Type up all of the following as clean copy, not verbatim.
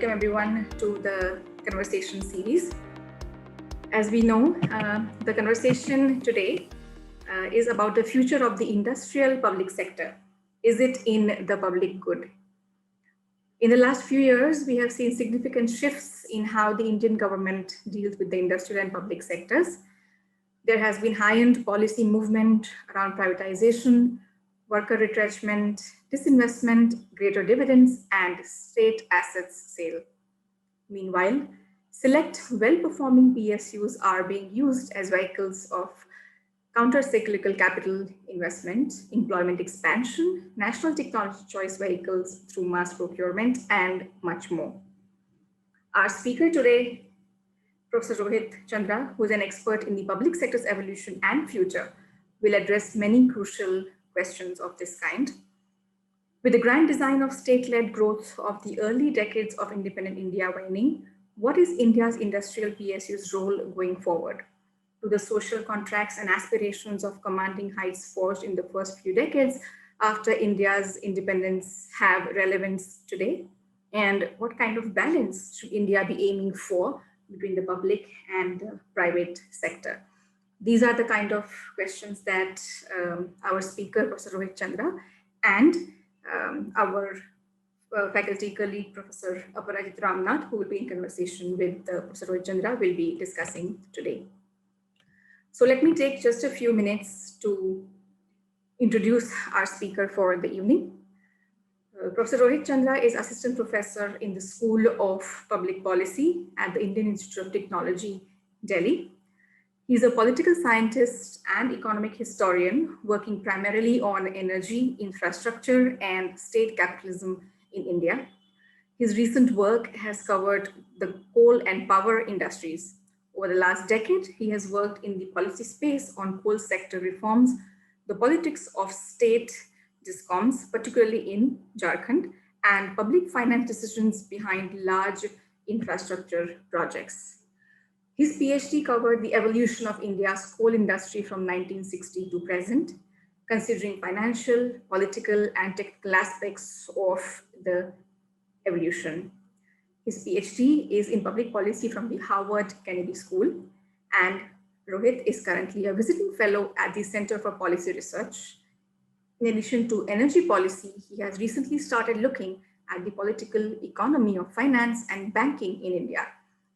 welcome everyone to the conversation series. As we know, the conversation today is about the future of the industrial public sector. Is it in the public good? In the last few years, we have seen significant shifts in how the Indian government deals with the industrial and public sectors. There has been high-end policy movement around privatization, worker retrenchment, disinvestment, greater dividends, and state assets sale. Meanwhile, select well-performing PSUs are being used as vehicles of counter-cyclical capital investment, employment expansion, national technology choice vehicles through mass procurement, and much more. Our speaker today, Professor Rohit Chandra, who is an expert in the public sector's evolution and future, will address many crucial questions of this kind. With the grand design of state-led growth of the early decades of independent India waning, what is India's industrial PSU's role going forward? Do the social contracts and aspirations of commanding heights forged in the first few decades after India's independence have relevance today? And what kind of balance should India be aiming for between the public and private sector? These are the kind of questions that our speaker, Professor Rohit Chandra, and our faculty colleague, Professor Aparajith Ramnath, who will be in conversation with Professor Rohit Chandra, will be discussing today. So let me take just a few minutes to introduce our speaker for the evening. Professor Rohit Chandra is Assistant Professor in the School of Public Policy at the Indian Institute of Technology, Delhi. He's a political scientist and economic historian working primarily on energy, infrastructure, and state capitalism in India. His recent work has covered the coal and power industries. Over the last decade, he has worked in the policy space on coal sector reforms, the politics of state discoms, particularly in Jharkhand, and public finance decisions behind large infrastructure projects. His PhD covered the evolution of India's coal industry from 1960 to present, considering financial, political, and technical aspects of the evolution. His PhD is in public policy from the Harvard Kennedy School, and Rohit is currently a visiting fellow at the Center for Policy Research. In addition to energy policy, he has recently started looking at the political economy of finance and banking in India,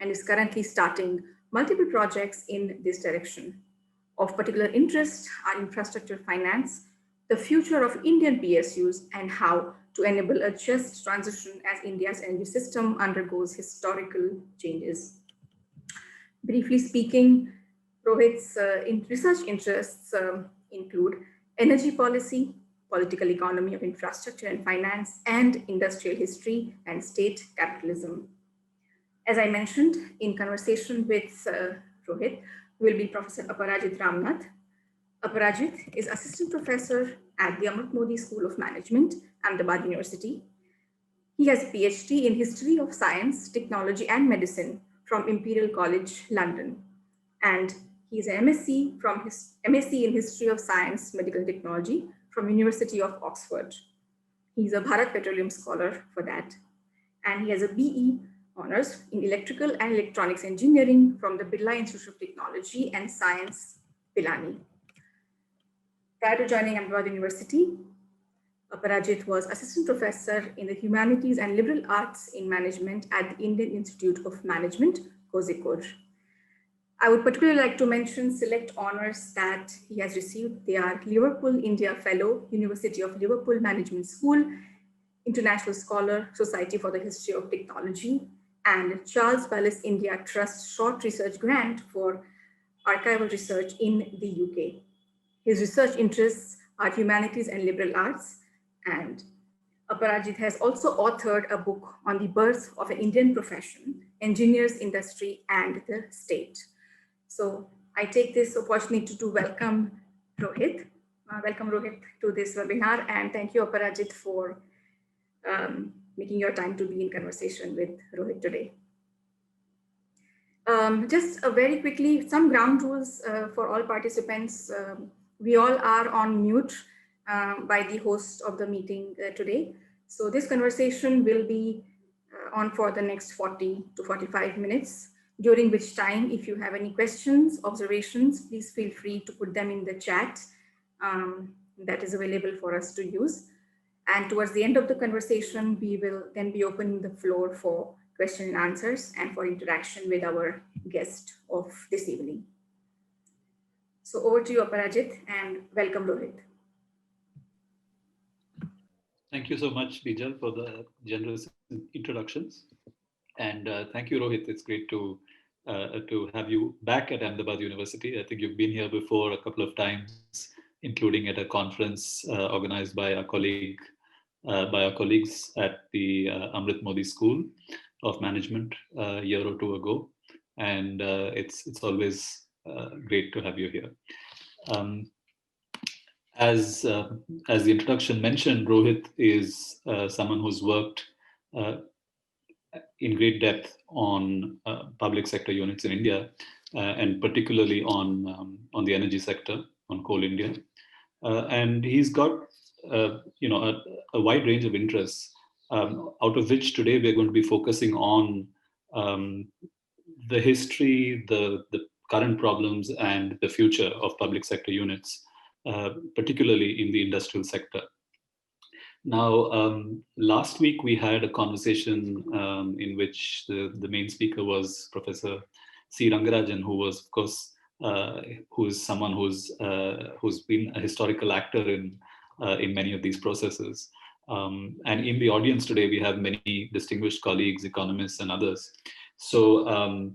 and is currently starting multiple projects in this direction. Of particular interest are infrastructure finance, the future of Indian PSUs, and how to enable a just transition as India's energy system undergoes historical changes. Briefly speaking, Rohit's research interests include energy policy, political economy of infrastructure and finance, and industrial history and state capitalism. As I mentioned, in conversation with Rohit will be Professor Aparajith Ramnath. Aparajith is Assistant Professor at the Amrut Mody School of Management, Ahmedabad University. He has a PhD in History of Science, Technology and Medicine from Imperial College, London. And he is an MSc in History of Science, Medical Technology from University of Oxford. He's a Bharat Petroleum Scholar for that. And he has a BE honors in Electrical and Electronics Engineering from the Birla Institute of Technology and Science, Pilani. Prior to joining Ahmedabad University, Aparajith was Assistant Professor in the Humanities and Liberal Arts in Management at the Indian Institute of Management, Kozhikode. I would particularly like to mention select honors that he has received. They are Liverpool India Fellow, University of Liverpool Management School, International Scholar, Society for the History of Technology, and Charles Wallace India Trust Short Research Grant for archival research in the UK. His research interests are humanities and liberal arts, and Aparajith has also authored a book on the birth of an Indian profession, engineers, industry, and the state. So I take this opportunity to welcome Rohit. Welcome Rohit to this webinar, and thank you Aparajith for making your time to be in conversation with Rohit today. Just very quickly, some ground rules for all participants. We all are on mute by the host of the meeting today. So this conversation will be on for the next 40 to 45 minutes, during which time, if you have any questions, observations, please feel free to put them in the chat that is available for us to use. And towards the end of the conversation, we will then be opening the floor for question and answers and for interaction with our guest of this evening. So over to you, Aparajith, and welcome, Rohit. Thank you so much, Bijal, for the generous introductions. And thank you, Rohit. It's great to have you back at Ahmedabad University. I think you've been here before a couple of times, including at a conference organized by our colleagues at the Amrut Mody School of Management a year or two ago. And it's always great to have you here. As the introduction mentioned, Rohit is someone who's worked in great depth on public sector units in India, and particularly on the energy sector, on Coal India. And he's got a wide range of interests, out of which today we're going to be focusing on the history, the current problems, and the future of public sector units, particularly in the industrial sector. Now, last week we had a conversation in which the main speaker was Professor C. Rangarajan, who was, of course, who is someone who's been a historical actor in many of these processes. And in the audience today, we have many distinguished colleagues, economists, and others. So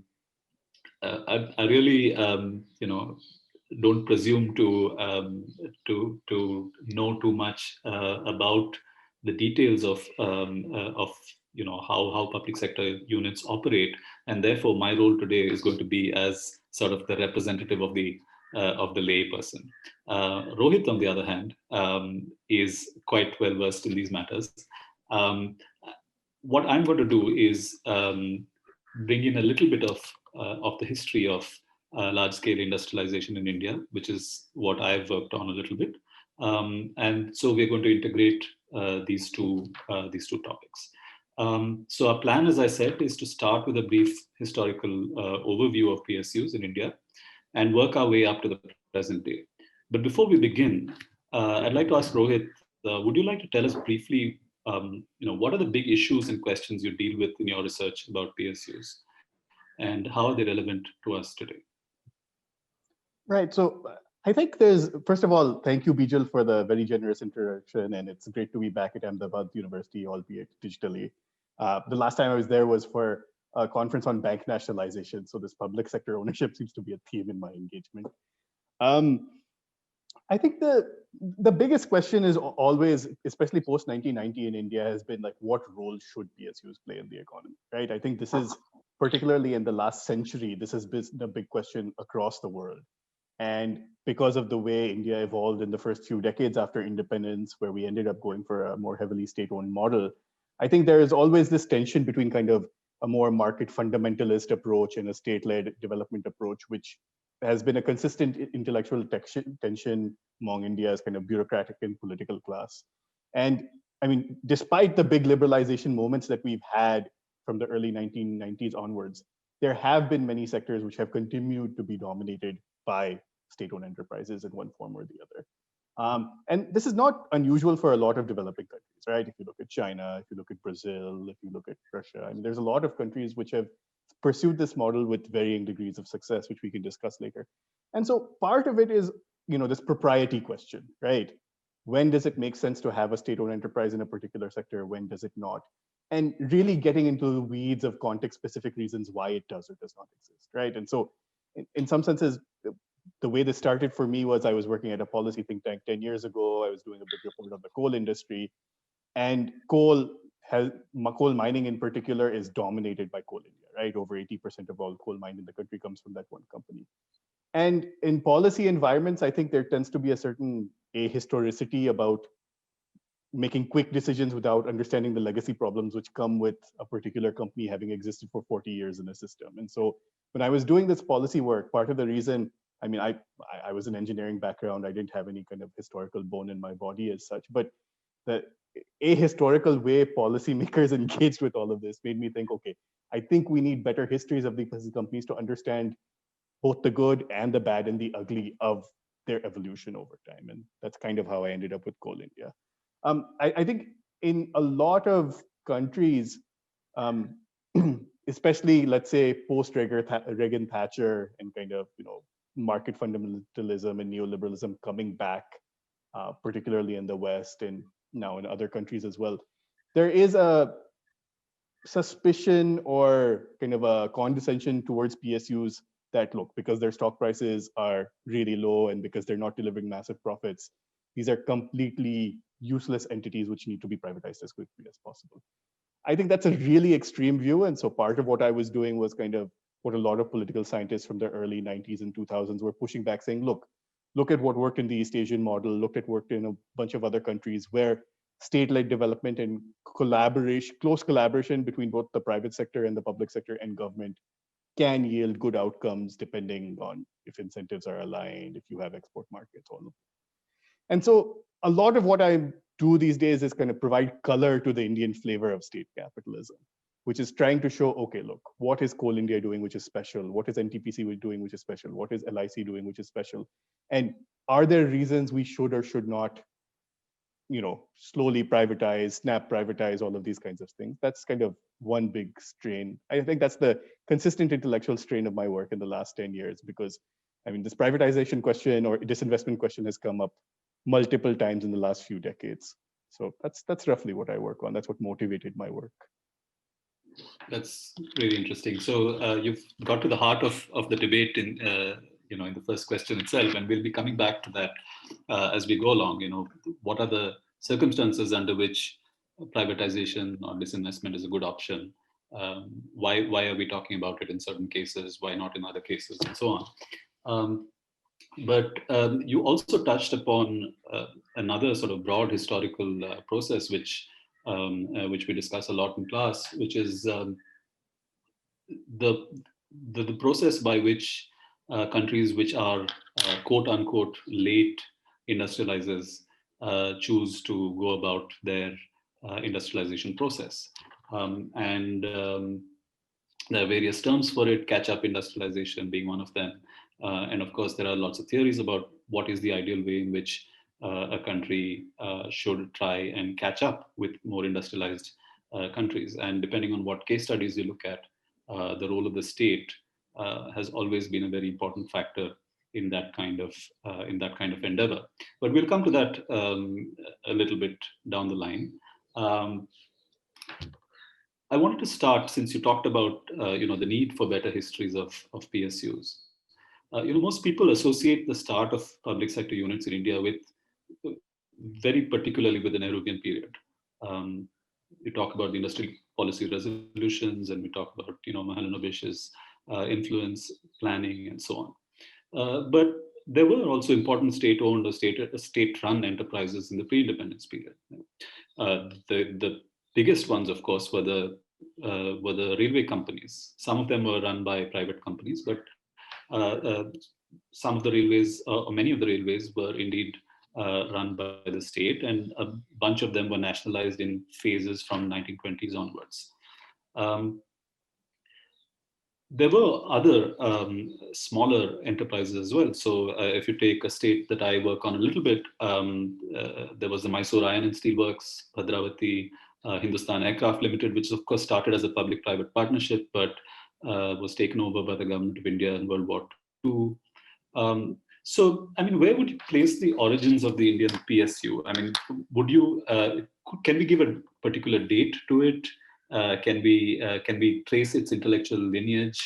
I really, don't presume to know too much about the details of how public sector units operate, and therefore my role today is going to be as sort of the representative of the lay person. Rohit, on the other hand, is quite well versed in these matters. What I'm going to do is bring in a little bit of the history of large-scale industrialization in India, which is what I've worked on a little bit, and so we're going to integrate these two topics. So our plan, as I said, is to start with a brief historical overview of PSUs in India and work our way up to the present day. But before we begin, I'd like to ask Rohit, would you like to tell us briefly, what are the big issues and questions you deal with in your research about PSUs, and how are they relevant to us today? Right. So I think first of all, thank you, Bijal, for the very generous introduction. And it's great to be back at Ahmedabad University, albeit digitally. The last time I was there was for a conference on bank nationalization. So this public sector ownership seems to be a theme in my engagement. I think the biggest question is always, especially post 1990 in India, has been like, what role should PSUs play in the economy, right? I think this is particularly in the last century, this has been a big question across the world. And because of the way India evolved in the first few decades after independence, where we ended up going for a more heavily state-owned model, I think there is always this tension between kind of a more market fundamentalist approach and a state-led development approach, which has been a consistent intellectual tension among India's kind of bureaucratic and political class. And I mean, despite the big liberalization moments that we've had from the early 1990s onwards, there have been many sectors which have continued to be dominated by state-owned enterprises in one form or the other. And this is not unusual for a lot of developing countries, right? If you look at China, if you look at Brazil, if you look at Russia, I mean, there's a lot of countries which have pursued this model with varying degrees of success, which we can discuss later. And so part of it is, this propriety question, right? When does it make sense to have a state-owned enterprise in a particular sector? When does it not? And really getting into the weeds of context-specific reasons why it does or does not exist, right? And so in some senses, the way this started for me was I was working at a policy think tank 10 years ago. I was doing a big report on the coal industry, and coal mining in particular is dominated by Coal India, right? Over 80% of all coal mined in the country comes from that one company. And in policy environments, I think there tends to be a certain ahistoricity about making quick decisions without understanding the legacy problems which come with a particular company having existed for 40 years in a system. And so when I was doing this policy work, part of the reason, I mean, I was an engineering background. I didn't have any kind of historical bone in my body as such, but a historical way policymakers engaged with all of this made me think, okay, I think we need better histories of these companies to understand both the good and the bad and the ugly of their evolution over time. And that's kind of how I ended up with Coal India. I think in a lot of countries, especially let's say post Reagan Thatcher and kind of market fundamentalism and neoliberalism coming back, particularly in the West and now in other countries as well, there is a suspicion or kind of a condescension towards PSUs that, look, because their stock prices are really low and because they're not delivering massive profits, these are completely useless entities which need to be privatized as quickly as possible. I think that's a really extreme view. And so part of what I was doing was kind of what a lot of political scientists from the early 90s and 2000s were pushing back, saying, look at what worked in the East Asian model, look at what worked in a bunch of other countries where state-led development and collaboration, close collaboration between both the private sector and the public sector and government can yield good outcomes depending on if incentives are aligned, if you have export markets, all of that. And so a lot of what I do these days is kind of provide color to the Indian flavor of state capitalism, which is trying to show, okay, look, what is Coal India doing, which is special? What is NTPC doing, which is special? What is LIC doing, which is special? And are there reasons we should or should not, slowly privatize, snap privatize, all of these kinds of things? That's kind of one big strain. I think that's the consistent intellectual strain of my work in the last 10 years, because this privatization question or disinvestment question has come up multiple times in the last few decades. So that's roughly what I work on. That's what motivated my work. That's really interesting. So you've got to the heart of the debate in in the first question itself, and we'll be coming back to that as we go along. What are the circumstances under which privatization or disinvestment is a good option? Why are we talking about it in certain cases? Why not in other cases, and so on? But you also touched upon another sort of broad historical process, which we discuss a lot in class, which is the process by which countries which are quote unquote late industrializers choose to go about their industrialization process. There are various terms for it, catch-up industrialization being one of them. And of course, there are lots of theories about what is the ideal way in which a country should try and catch up with more industrialized countries. And depending on what case studies you look at, the role of the state has always been a very important factor in that kind of endeavor. But we'll come to that a little bit down the line. I wanted to start, since you talked about the need for better histories of PSUs. Most people associate the start of public sector units in India with very particularly with the Nehruvian period. We talk about the industrial policy resolutions, and we talk about Mahalanobish's influence, planning, and so on. But there were also important state-owned or state-run enterprises in the pre-independence period. The biggest ones, of course, were the railway companies. Some of them were run by private companies, but some of the railways, or many of the railways, were indeed run by the state, and a bunch of them were nationalized in phases from 1920s onwards. There were other smaller enterprises as well. So if you take a state that I work on a little bit, there was the Mysore Iron and Steel Works, Bhadravati, Hindustan Aircraft Limited, which of course started as a public-private partnership, but was taken over by the government of India in World War II. So, where would you place the origins of the Indian PSU? Can we give a particular date to it? Can we trace its intellectual lineage?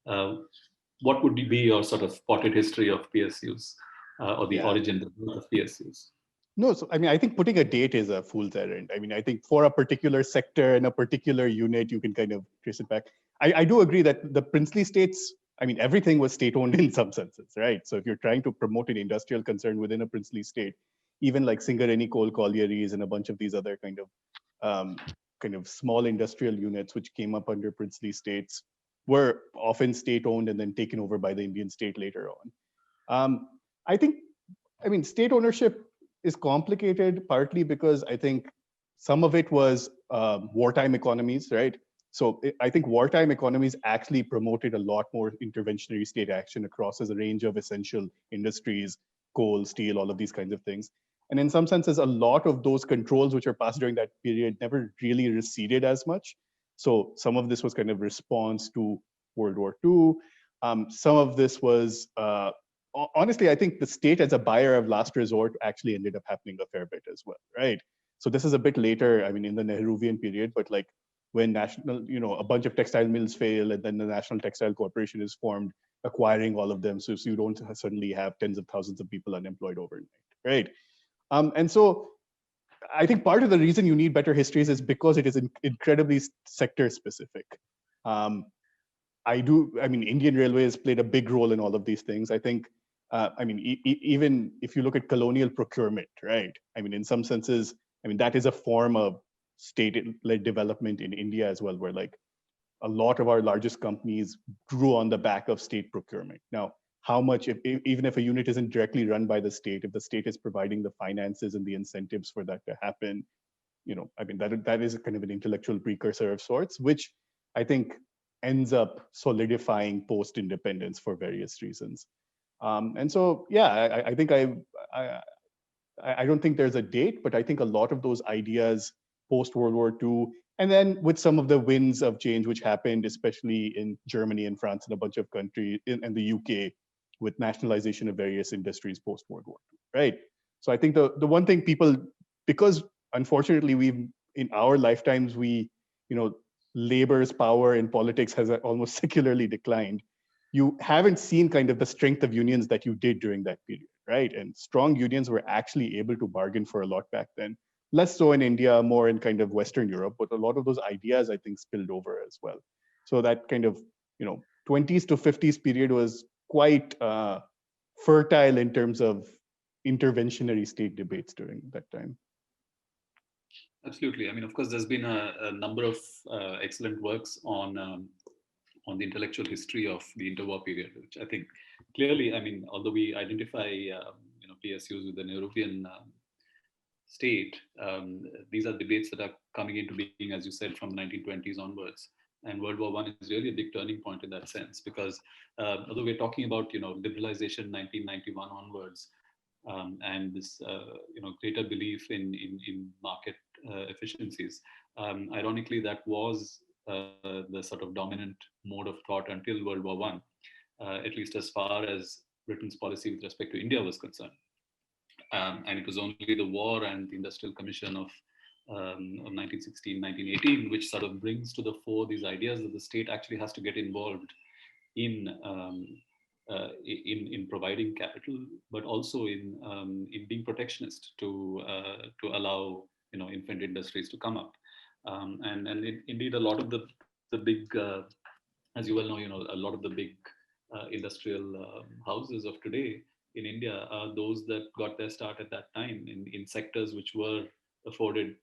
What would be your sort of potted history of PSUs or the origin of PSUs? No, so I think putting a date is a fool's errand. I think for a particular sector and a particular unit, you can kind of trace it back. I do agree that the princely states, everything was state-owned in some senses, right? So if you're trying to promote an industrial concern within a princely state, even like Singareni coal collieries and a bunch of these other kind of small industrial units which came up under princely states were often state-owned and then taken over by the Indian state later on. I think, state ownership is complicated partly because I think some of it was wartime economies, right? So I think wartime economies actually promoted a lot more interventionary state action across a range of essential industries, coal, steel, all of these kinds of things. And in some senses, a lot of those controls which are passed during that period never really receded as much. So some of this was kind of response to World War II. Some of this was, honestly, I think the state as a buyer of last resort actually ended up happening a fair bit as well, right? So this is a bit later, I mean, in the Nehruvian period, but like when a bunch of textile mills fail and then the National Textile Corporation is formed, acquiring all of them. So you don't suddenly have tens of thousands of people unemployed overnight, right? And so I think part of the reason you need better histories is because it is incredibly sector specific. I mean, Indian Railways played a big role in all of these things. I think, I mean, even if you look at colonial procurement, right? I mean, in some senses, I mean, that is a form of state-led development in India as well, where like a lot of our largest companies grew on the back of state procurement. Now, how much, even if a unit isn't directly run by the state, if the state is providing the finances and the incentives for that to happen, I mean, that is a kind of an intellectual precursor of sorts, which I think ends up solidifying post-independence for various reasons. And so, yeah, I think I don't think there's a date, but I think a lot of those ideas post World War II, and then with some of the winds of change which happened, especially in Germany and France and a bunch of countries, and the UK, with nationalization of various industries post World War II, right? So I think the one thing people, because unfortunately in our lifetimes labor's power in politics has almost secularly declined. You haven't seen kind of the strength of unions that you did during that period, right? And strong unions were actually able to bargain for a lot back then. Less so in India, more in kind of Western Europe, but a lot of those ideas I think spilled over as well. So that kind of 20s to 50s period was quite fertile in terms of interventionary state debates during that time. Absolutely. I mean, of course, there's been a number of excellent works on the intellectual history of the interwar period, which I think clearly, I mean, although we identify PSUs with the Nehruvian state, these are debates that are coming into being, as you said, from 1920s onwards. And World War I is really a big turning point in that sense, because although we're talking about liberalization 1991 onwards, and this greater belief in market efficiencies, ironically, that was the sort of dominant mode of thought until World War I, at least as far as Britain's policy with respect to India was concerned. And it was only the war and the Industrial Commission of 1916, 1918, which sort of brings to the fore these ideas that the state actually has to get involved in providing capital, but also in being protectionist to allow infant industries to come up. And indeed, a lot of the big, as you well know, a lot of the big industrial houses of today in India are those that got their start at that time in sectors which were afforded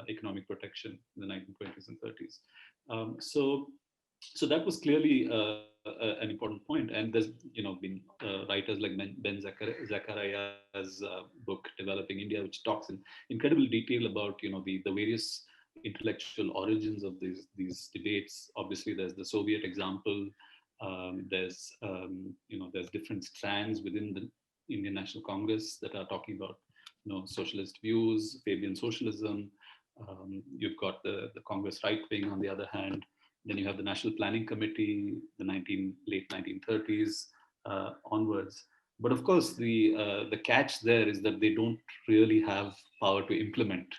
economic protection in the 1920s and 30s. So that was clearly an important point. And there's been writers like Ben Zakaria's book Developing India, which talks in incredible detail about the various intellectual origins of these debates. Obviously, there's the Soviet example. There's different strands within the Indian National Congress that are talking about socialist views, Fabian socialism. You've got the Congress right wing on the other hand. Then you have the National Planning Committee, the late 1930s onwards. But of course, the catch there is that they don't really have power to implement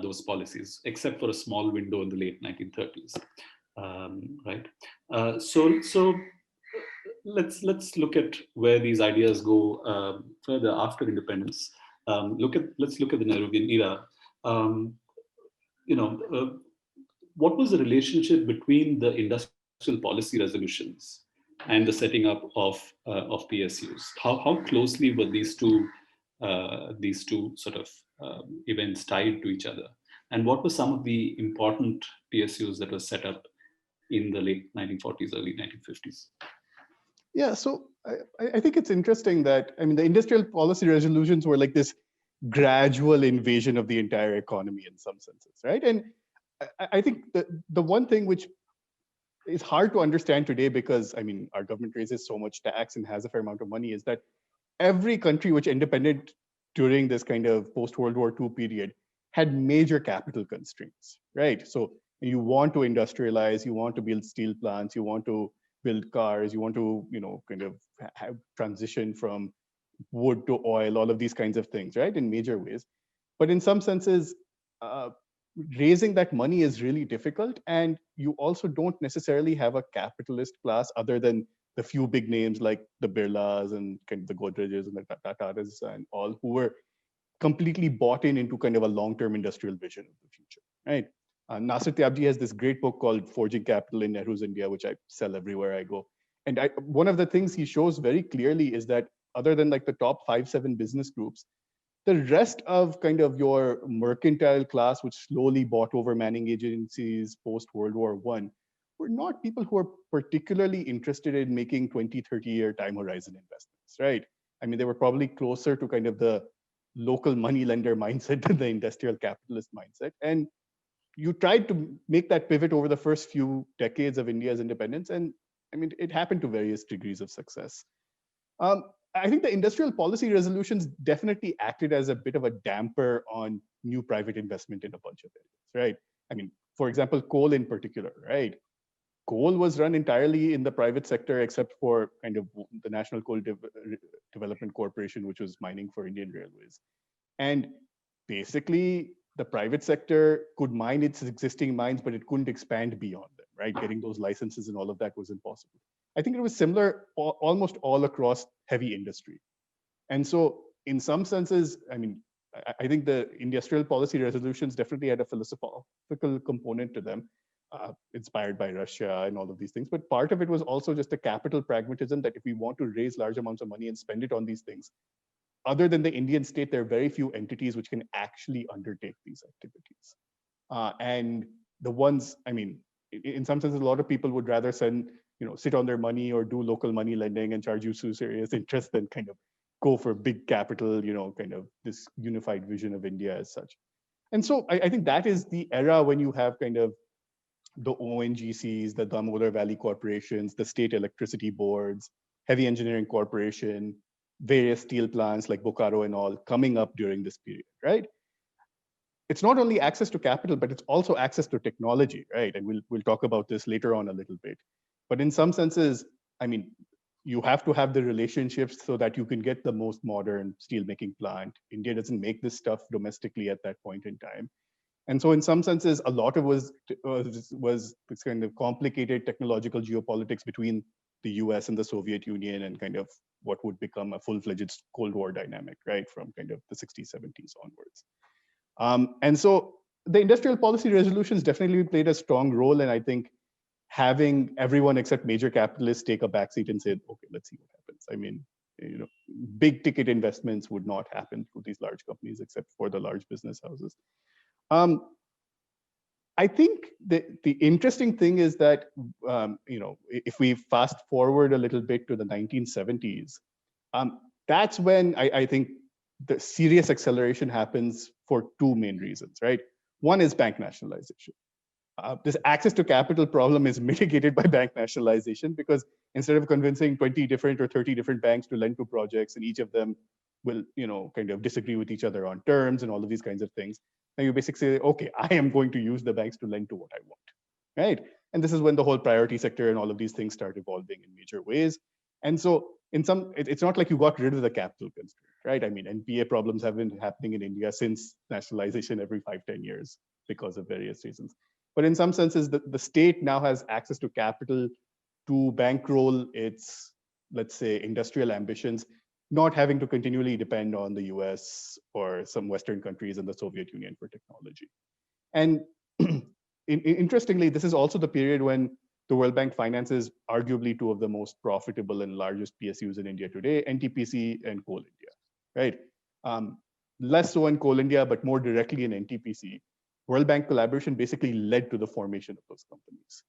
those policies, except for a small window in the late 1930s. Right. So let's look at where these ideas go further after independence. Let's look at the Nehruvian era. What was the relationship between the industrial policy resolutions and the setting up of PSUs? How closely were these two sort of events tied to each other? And what were some of the important PSUs that were set up in the late 1940s, early 1950s? Yeah, so I think it's interesting that, I mean, the industrial policy resolutions were like this gradual invasion of the entire economy in some senses, right? And I think the one thing which is hard to understand today, because I mean, our government raises so much tax and has a fair amount of money, is that every country which independent during this kind of post-World War II period had major capital constraints, right? So you want to industrialize, you want to build steel plants, you want to build cars, you want to, kind of have transition from wood to oil, all of these kinds of things, right? In major ways. But in some senses, uh, raising that money is really difficult. And you also don't necessarily have a capitalist class other than the few big names like the Birlas and kind of the Godrejes and the Tatas and all, who were completely bought into kind of a long-term industrial vision of the future, right? Nasir Tyabji has this great book called Forging Capital in Nehru's India, which I sell everywhere I go. And one of the things he shows very clearly is that other than like the top 5-7 business groups, the rest of kind of your mercantile class, which slowly bought over manning agencies post World War I, were not people who are particularly interested in making 20, 30-year time horizon investments, right? I mean, they were probably closer to kind of the local money lender mindset than the industrial capitalist mindset. And you tried to make that pivot over the first few decades of India's independence. And I mean, it happened to various degrees of success. I think the industrial policy resolutions definitely acted as a bit of a damper on new private investment in a bunch of areas, right? I mean, for example, coal in particular, right? Coal was run entirely in the private sector, except for kind of the National Coal Development Corporation, which was mining for Indian Railways. And basically, the private sector could mine its existing mines, but it couldn't expand beyond them, right? Getting those licenses and all of that was impossible. I think it was similar almost all across heavy industry. And so in some senses, I mean, I think the industrial policy resolutions definitely had a philosophical component to them, inspired by Russia and all of these things. But part of it was also just a capital pragmatism that if we want to raise large amounts of money and spend it on these things, other than the Indian state, there are very few entities which can actually undertake these activities. And the ones, I mean, in some sense, a lot of people would rather sit on their money or do local money lending and charge you serious interest than kind of go for big capital, kind of this unified vision of India as such. And so I think that is the era when you have kind of the ONGCs, the Damodar Valley corporations, the state electricity boards, heavy engineering corporation, various steel plants like Bokaro and all coming up during this period, right? It's not only access to capital, but it's also access to technology, right? And we'll talk about this later on a little bit. But in some senses, I mean, you have to have the relationships so that you can get the most modern steelmaking plant. India doesn't make this stuff domestically at that point in time. And so in some senses, a lot of was this kind of complicated technological geopolitics between the US and the Soviet Union and kind of what would become a full-fledged Cold War dynamic, right? From kind of the 60s, 70s onwards. And so the industrial policy resolutions definitely played a strong role. And I think having everyone except major capitalists take a backseat and say, okay, let's see what happens. I mean, big ticket investments would not happen through these large companies except for the large business houses. I think the interesting thing is that, if we fast forward a little bit to the 1970s, that's when I think the serious acceleration happens for two main reasons, right? One is bank nationalization. This access to capital problem is mitigated by bank nationalization because instead of convincing 20 different or 30 different banks to lend to projects and each of them will, kind of disagree with each other on terms and all of these kinds of things, now you basically say, okay, I am going to use the banks to lend to what I want, right? And this is when the whole priority sector and all of these things start evolving in major ways. And so it's not like you got rid of the capital constraint, right? I mean, NPA problems have been happening in India since nationalization every 5-10 years because of various reasons. But in some senses, the state now has access to capital to bankroll its, let's say, industrial ambitions, not having to continually depend on the US or some Western countries and the Soviet Union for technology. And interestingly, this is also the period when the World Bank finances arguably two of the most profitable and largest PSUs in India today, NTPC and Coal India, right? Less so in Coal India, but more directly in NTPC. World Bank collaboration basically led to the formation of those companies.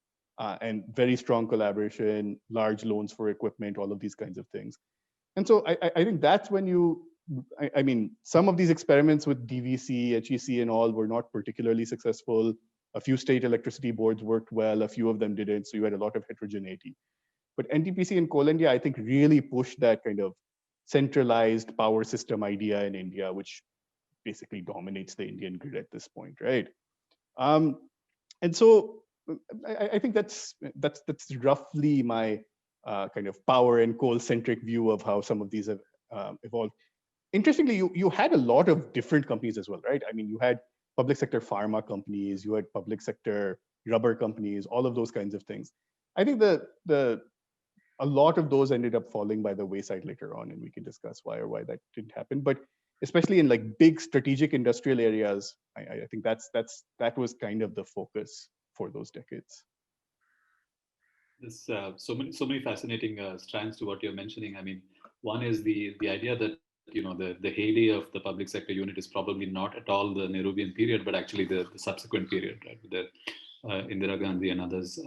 And very strong collaboration, large loans for equipment, all of these kinds of things. And so I think that's when you I mean, some of these experiments with DVC, HEC, and all were not particularly successful. A few state electricity boards worked well, a few of them didn't. So you had a lot of heterogeneity. But NTPC and Coal India, I think, really pushed that kind of centralized power system idea in India, which basically dominates the Indian grid at this point, right? And so I think that's roughly my kind of power and coal-centric view of how some of these have evolved. Interestingly, you had a lot of different companies as well, right? I mean, you had public sector pharma companies, you had public sector rubber companies, all of those kinds of things. I think a lot of those ended up falling by the wayside later on, and we can discuss why or why that didn't happen. But especially in like big strategic industrial areas, I think that was kind of the focus for those decades. There's so many fascinating strands to what you're mentioning. I mean, one is the idea that the heyday of the public sector unit is probably not at all the Nehruvian period, but actually the subsequent period, right? With the Indira Gandhi and others,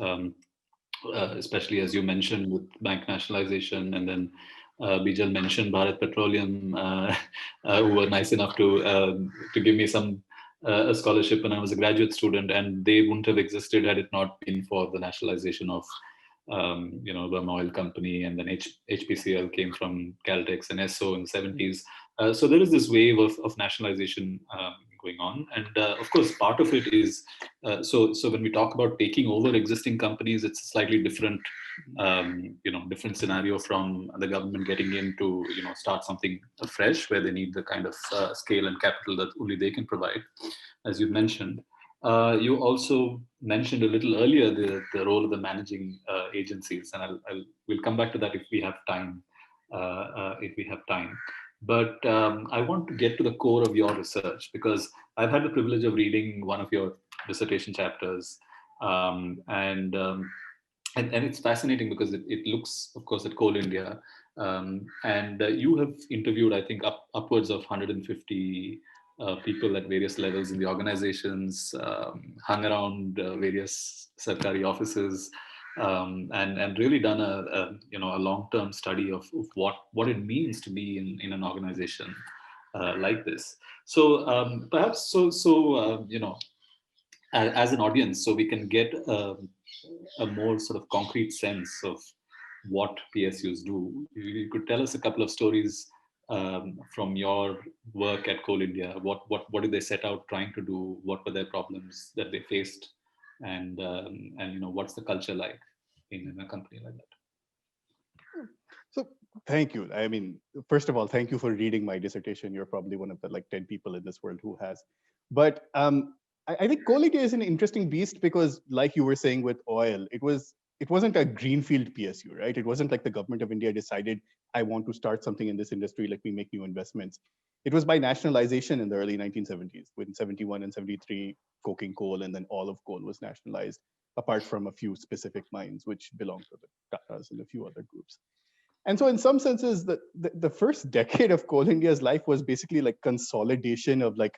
especially as you mentioned with bank nationalization, and then Bijal mentioned Bharat Petroleum, who were nice enough to give me some a scholarship when I was a graduate student, and they wouldn't have existed had it not been for the nationalization of Burma Oil Company, and then HPCL came from Caltex and Esso in the 70s. So there is this wave of nationalization going on, and of course, part of it is so when we talk about taking over existing companies, it's a slightly different different scenario from the government getting in to start something fresh, where they need the kind of scale and capital that only they can provide, as you mentioned. You also mentioned a little earlier the role of the managing agencies, and we'll come back to that if we have time. But I want to get to the core of your research, because I've had the privilege of reading one of your dissertation chapters, and it's fascinating because it looks, of course, at Coal India, and you have interviewed, I think, upwards of 150 people at various levels in the organizations, hung around various Sarkari offices, and really done a long-term study of what it means to be in an organization like this. So perhaps as an audience, so we can get a more sort of concrete sense of what PSUs do. You could tell us a couple of stories from your work at Coal India. What did they set out trying to do? What were their problems that they faced? And what's the culture like in a company like that? So thank you. I mean, first of all, thank you for reading my dissertation. You're probably one of the like 10 people in this world who has. But I think Coal India is an interesting beast because, like you were saying with oil, it wasn't a greenfield PSU, right? It wasn't like the government of India decided, I want to start something in this industry, let me make new investments. It was by nationalization in the early 1970s, when 71 and 73, coking coal, and then all of coal was nationalized, apart from a few specific mines, which belonged to the Tatas and a few other groups. And so in some senses, the first decade of Coal India's life was basically like consolidation of like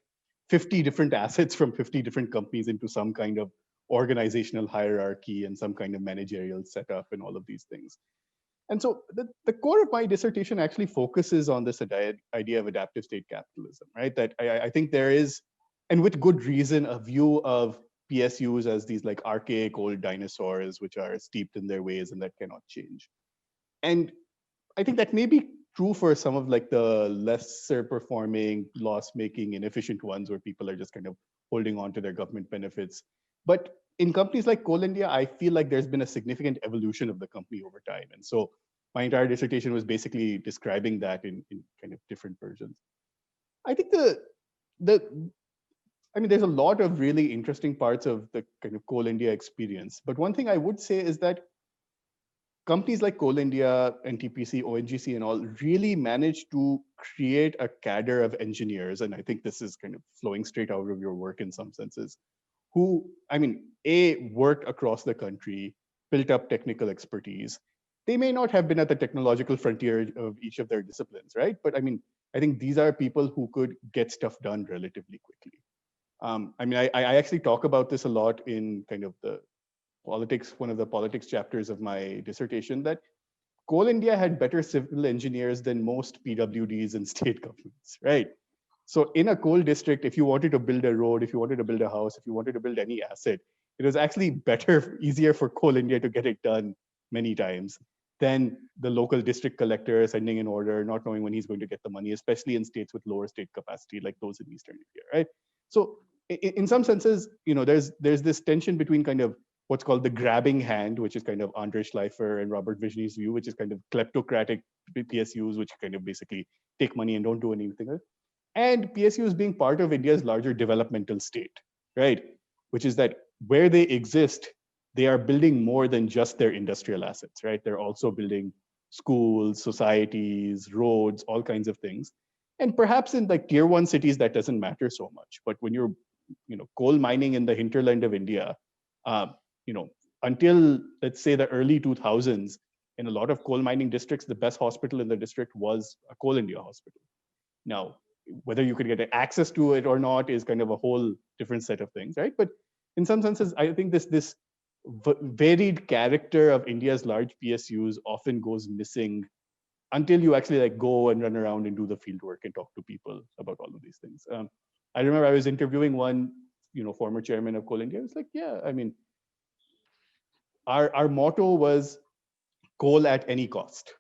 50 different assets from 50 different companies into some kind of organizational hierarchy and some kind of managerial setup and all of these things. And so the core of my dissertation actually focuses on this idea of adaptive state capitalism, right? That I think there is, and with good reason, a view of PSUs as these like archaic old dinosaurs, which are steeped in their ways and that cannot change. And I think that may be true for some of like the lesser performing, loss-making, inefficient ones where people are just kind of holding on to their government benefits. But in companies like Coal India, I feel like there's been a significant evolution of the company over time. And so my entire dissertation was basically describing that in kind of different versions. I think there's a lot of really interesting parts of the kind of Coal India experience. But one thing I would say is that companies like Coal India, NTPC, ONGC, and all really managed to create a cadre of engineers. And I think this is kind of flowing straight out of your work in some senses, who, I mean, worked across the country, built up technical expertise. They may not have been at the technological frontier of each of their disciplines, right? But I mean, I think these are people who could get stuff done relatively quickly. I actually talk about this a lot in kind of the politics, one of the politics chapters of my dissertation, that Coal India had better civil engineers than most PWDs in state governments, right? So in a coal district, if you wanted to build a road, if you wanted to build a house, if you wanted to build any asset, it was actually better, easier for Coal India to get it done many times than the local district collector sending an order, not knowing when he's going to get the money, especially in states with lower state capacity like those in Eastern India, right? So in some senses, there's this tension between kind of what's called the grabbing hand, which is kind of Andre Schleifer and Robert Vizhney's view, which is kind of kleptocratic PSUs, which kind of basically take money and don't do anything, and PSUs being part of India's larger developmental state, right? Which is that where they exist, they are building more than just their industrial assets, right? They're also building schools, societies, roads, all kinds of things. And perhaps in like tier one cities, that doesn't matter so much. But when you're, coal mining in the hinterland of India, uh, you know, until let's say the early 2000s, in a lot of coal mining districts, the best hospital in the district was a Coal India hospital. Now, whether you could get access to it or not is kind of a whole different set of things, right? But in some senses, I think this varied character of India's large PSUs often goes missing until you actually like go and run around and do the field work and talk to people about all of these things. I remember I was interviewing one, former chairman of Coal India. I was like, yeah, I mean, our motto was coal at any cost,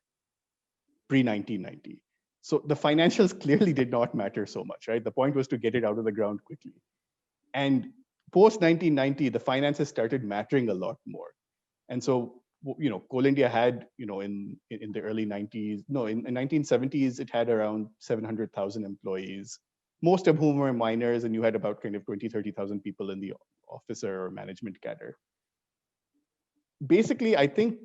pre-1990. So the financials clearly did not matter so much, right? The point was to get it out of the ground quickly. And post 1990, the finances started mattering a lot more. And so, Coal India had, in the early 90s, no, in 1970s, it had around 700,000 employees, most of whom were miners, and you had about kind of 20, 30,000 people in the officer or management cadre. Basically, I think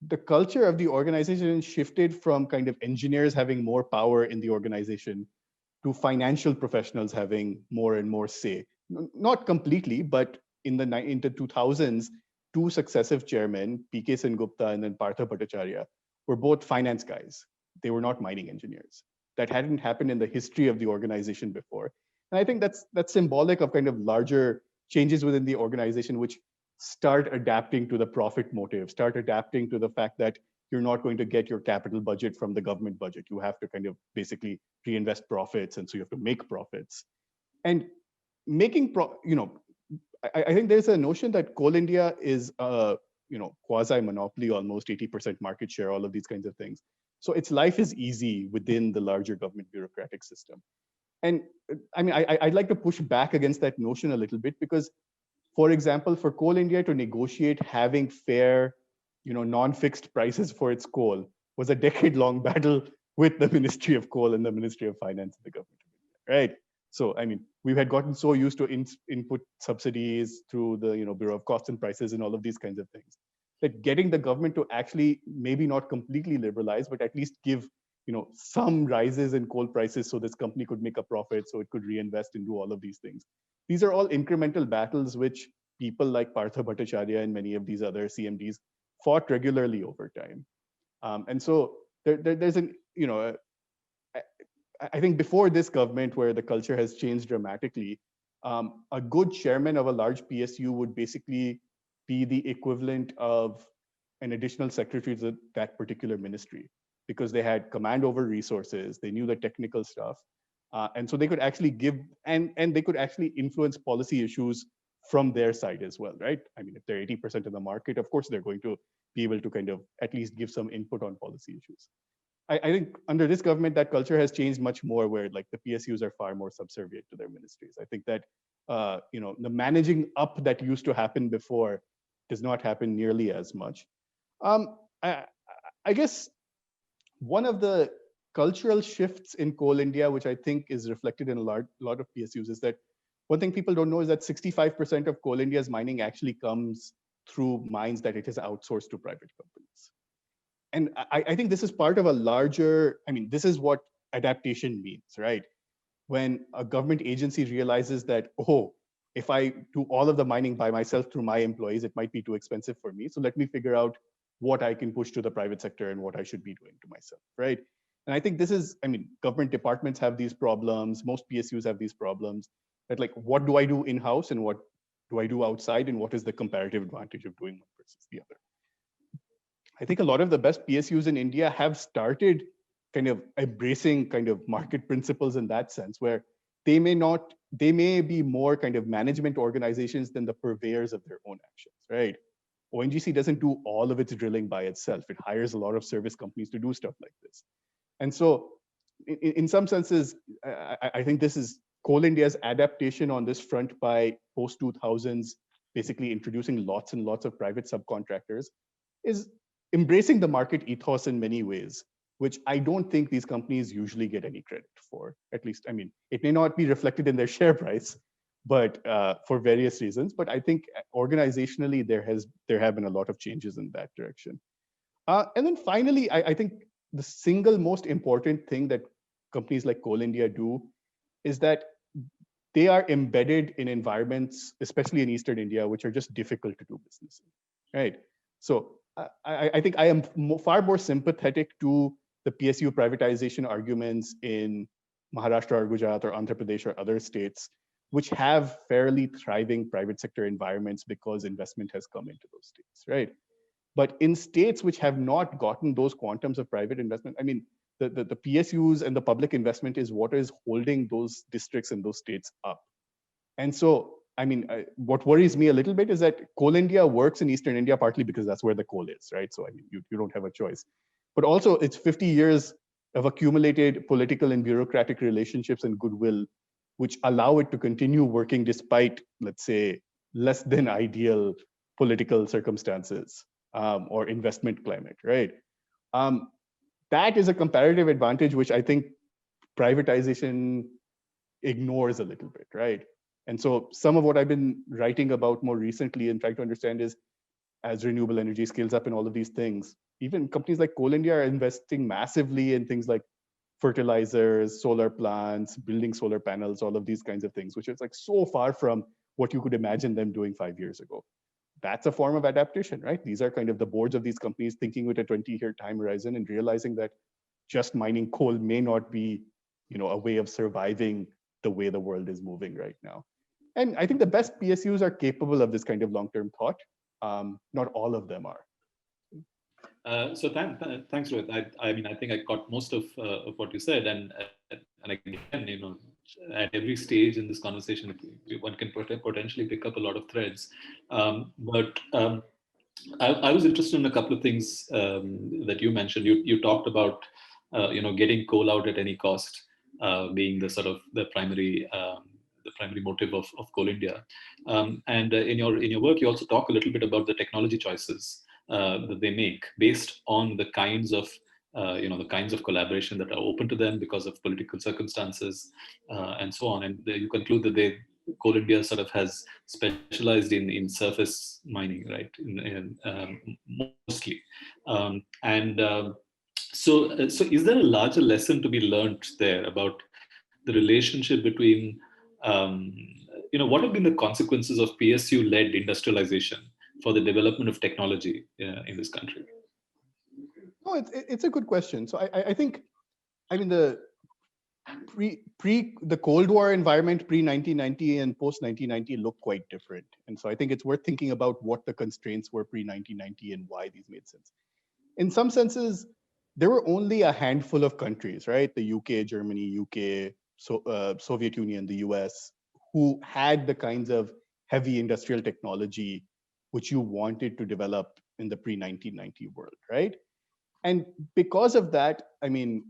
the culture of the organization shifted from kind of engineers having more power in the organization to financial professionals having more and more say. Not completely, but in the 2000s, two successive chairmen, P.K. Sengupta and then Partha Bhattacharya, were both finance guys. They were not mining engineers. That hadn't happened in the history of the organization before. And I think that's symbolic of kind of larger changes within the organization, which start adapting to the profit motive, start adapting to the fact that you're not going to get your capital budget from the government budget. You have to kind of basically reinvest profits, and so you have to make profits. And making, I think there's a notion that Coal India is a quasi-monopoly, almost 80% market share, all of these kinds of things. So its life is easy within the larger government bureaucratic system. And I mean, I'd like to push back against that notion a little bit, because for example, for Coal India to negotiate having fair, non-fixed prices for its coal was a decade-long battle with the Ministry of Coal and the Ministry of Finance of the government, right? So, I mean, we had gotten so used to input subsidies through the Bureau of Costs and Prices and all of these kinds of things, that getting the government to actually maybe not completely liberalize, but at least give some rises in coal prices so this company could make a profit, so it could reinvest and do all of these things. These are all incremental battles which people like Partha Bhattacharya and many of these other CMDs fought regularly over time. And so there's an, I think before this government, where the culture has changed dramatically, a good chairman of a large PSU would basically be the equivalent of an additional secretary to that particular ministry, because they had command over resources, they knew the technical stuff, and so they could actually give, and they could actually influence policy issues from their side as well, right? I mean, if they're 80% of the market, of course they're going to be able to kind of at least give some input on policy issues. I think under this government, that culture has changed much more, where like the PSUs are far more subservient to their ministries. I think that the managing up that used to happen before does not happen nearly as much. I guess one of the cultural shifts in Coal India, which I think is reflected in a lot of PSUs, is that one thing people don't know is that 65% of Coal India's mining actually comes through mines that it has outsourced to private companies. And I think this is part of a larger, I mean, this is what adaptation means, right? When a government agency realizes that, oh, if I do all of the mining by myself through my employees, it might be too expensive for me. So let me figure out what I can push to the private sector and what I should be doing to myself, right? And I think this is, I mean, government departments have these problems. Most PSUs have these problems. That like, what do I do in-house and what do I do outside, and what is the comparative advantage of doing one versus the other? I think a lot of the best PSUs in India have started kind of embracing kind of market principles in that sense, where they may be more kind of management organizations than the purveyors of their own actions, right? ONGC doesn't do all of its drilling by itself. It hires a lot of service companies to do stuff like this. And so in some senses, I think this is Coal India's adaptation on this front by post 2000s, basically introducing lots and lots of private subcontractors, is embracing the market ethos in many ways, which I don't think these companies usually get any credit for. At least, I mean, it may not be reflected in their share price, but for various reasons. But I think organizationally, there have been a lot of changes in that direction. And then finally, I think the single most important thing that companies like Coal India do is that they are embedded in environments, especially in Eastern India, which are just difficult to do business in, right? So I think I am far more sympathetic to the PSU privatization arguments in Maharashtra or Gujarat or Andhra Pradesh or other states, which have fairly thriving private sector environments because investment has come into those states, right? But in states which have not gotten those quantums of private investment, I mean, the PSUs and the public investment is what is holding those districts and those states up. And so, I mean, what worries me a little bit is that Coal India works in Eastern India partly because that's where the coal is, right? So, I mean, you don't have a choice. But also, it's 50 years of accumulated political and bureaucratic relationships and goodwill, which allow it to continue working despite, let's say, less than ideal political circumstances or investment climate, right? That is a comparative advantage, which I think privatization ignores a little bit, right? And so some of what I've been writing about more recently and trying to understand is, as renewable energy scales up and all of these things, even companies like Coal India are investing massively in things like fertilizers, solar plants, building solar panels, all of these kinds of things, which is like so far from what you could imagine them doing 5 years ago. That's a form of adaptation, right? These are kind of the boards of these companies thinking with a 20-year time horizon and realizing that just mining coal may not be, a way of surviving the way the world is moving right now. And I think the best PSUs are capable of this kind of long-term thought. Not all of them are. So thanks, Rohit. I mean, I think I got most of what you said, and again, at every stage in this conversation, one can potentially pick up a lot of threads. But I was interested in a couple of things that you mentioned. You talked about getting coal out at any cost being the sort of the primary motive of Coal India. And in your work, you also talk a little bit about the technology choices that they make based on the kinds of collaboration that are open to them because of political circumstances and so on. And you conclude that Coal India sort of has specialized in surface mining, right? Mostly, so is there a larger lesson to be learned there about the relationship between, what have been the consequences of PSU-led industrialization for the development of technology in this country? No, it's a good question. So I think, I mean, the the Cold War environment pre-1990 and post-1990 look quite different. And so I think it's worth thinking about what the constraints were pre-1990 and why these made sense. In some senses, there were only a handful of countries, right? The UK, Germany, Soviet Union, the US, who had the kinds of heavy industrial technology which you wanted to develop in the pre-1990 world, right? And because of that, I mean,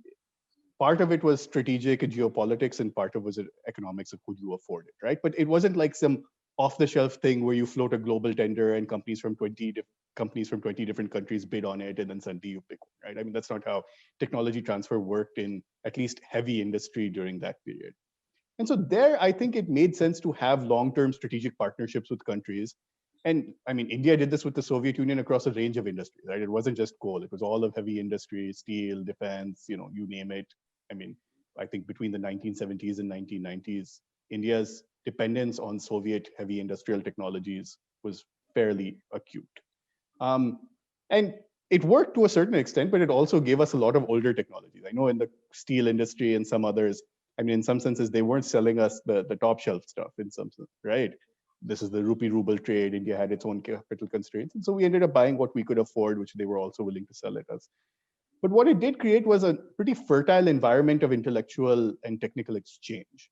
part of it was strategic and geopolitics, and part of it was economics of could you afford it, right? But it wasn't like some off-the-shelf thing where you float a global tender and companies from 20 different countries bid on it, and then suddenly you pick one, right? I mean, that's not how technology transfer worked in at least heavy industry during that period. And so there, I think it made sense to have long-term strategic partnerships with countries. And I mean, India did this with the Soviet Union across a range of industries, right? It wasn't just coal, it was all of heavy industry, steel, defense, you name it. I mean, I think between the 1970s and 1990s, India's dependence on Soviet heavy industrial technologies was fairly acute. And it worked to a certain extent, but it also gave us a lot of older technologies. I know in the steel industry and some others, I mean, in some senses, they weren't selling us the top shelf stuff in some sense, right? this is the rupee ruble trade. India had its own capital constraints. And so we ended up buying what we could afford, which they were also willing to sell at us. But what it did create was a pretty fertile environment of intellectual and technical exchange.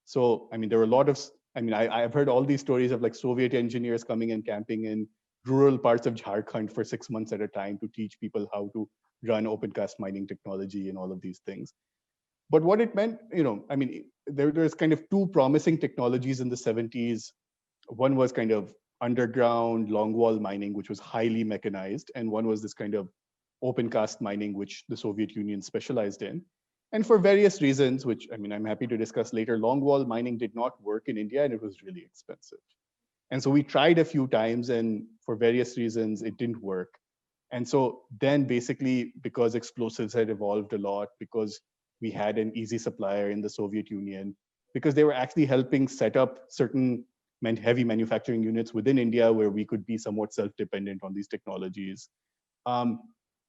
So, I mean, there were a lot of, I've heard all these stories of like Soviet engineers coming and camping in rural parts of Jharkhand for 6 months at a time to teach people how to run open cast mining technology and all of these things. But what it meant, there's kind of two promising technologies in the 70s. One was kind of underground longwall mining, which was highly mechanized, and one was this kind of open cast mining, which the Soviet Union specialized in. And for various reasons, which I'm happy to discuss later, longwall mining did not work in India and it was really expensive. And so we tried a few times, and for various reasons, it didn't work. And so then basically, because explosives had evolved a lot, because we had an easy supplier in the Soviet Union, because they were actually helping set up certain heavy manufacturing units within India where we could be somewhat self-dependent on these technologies.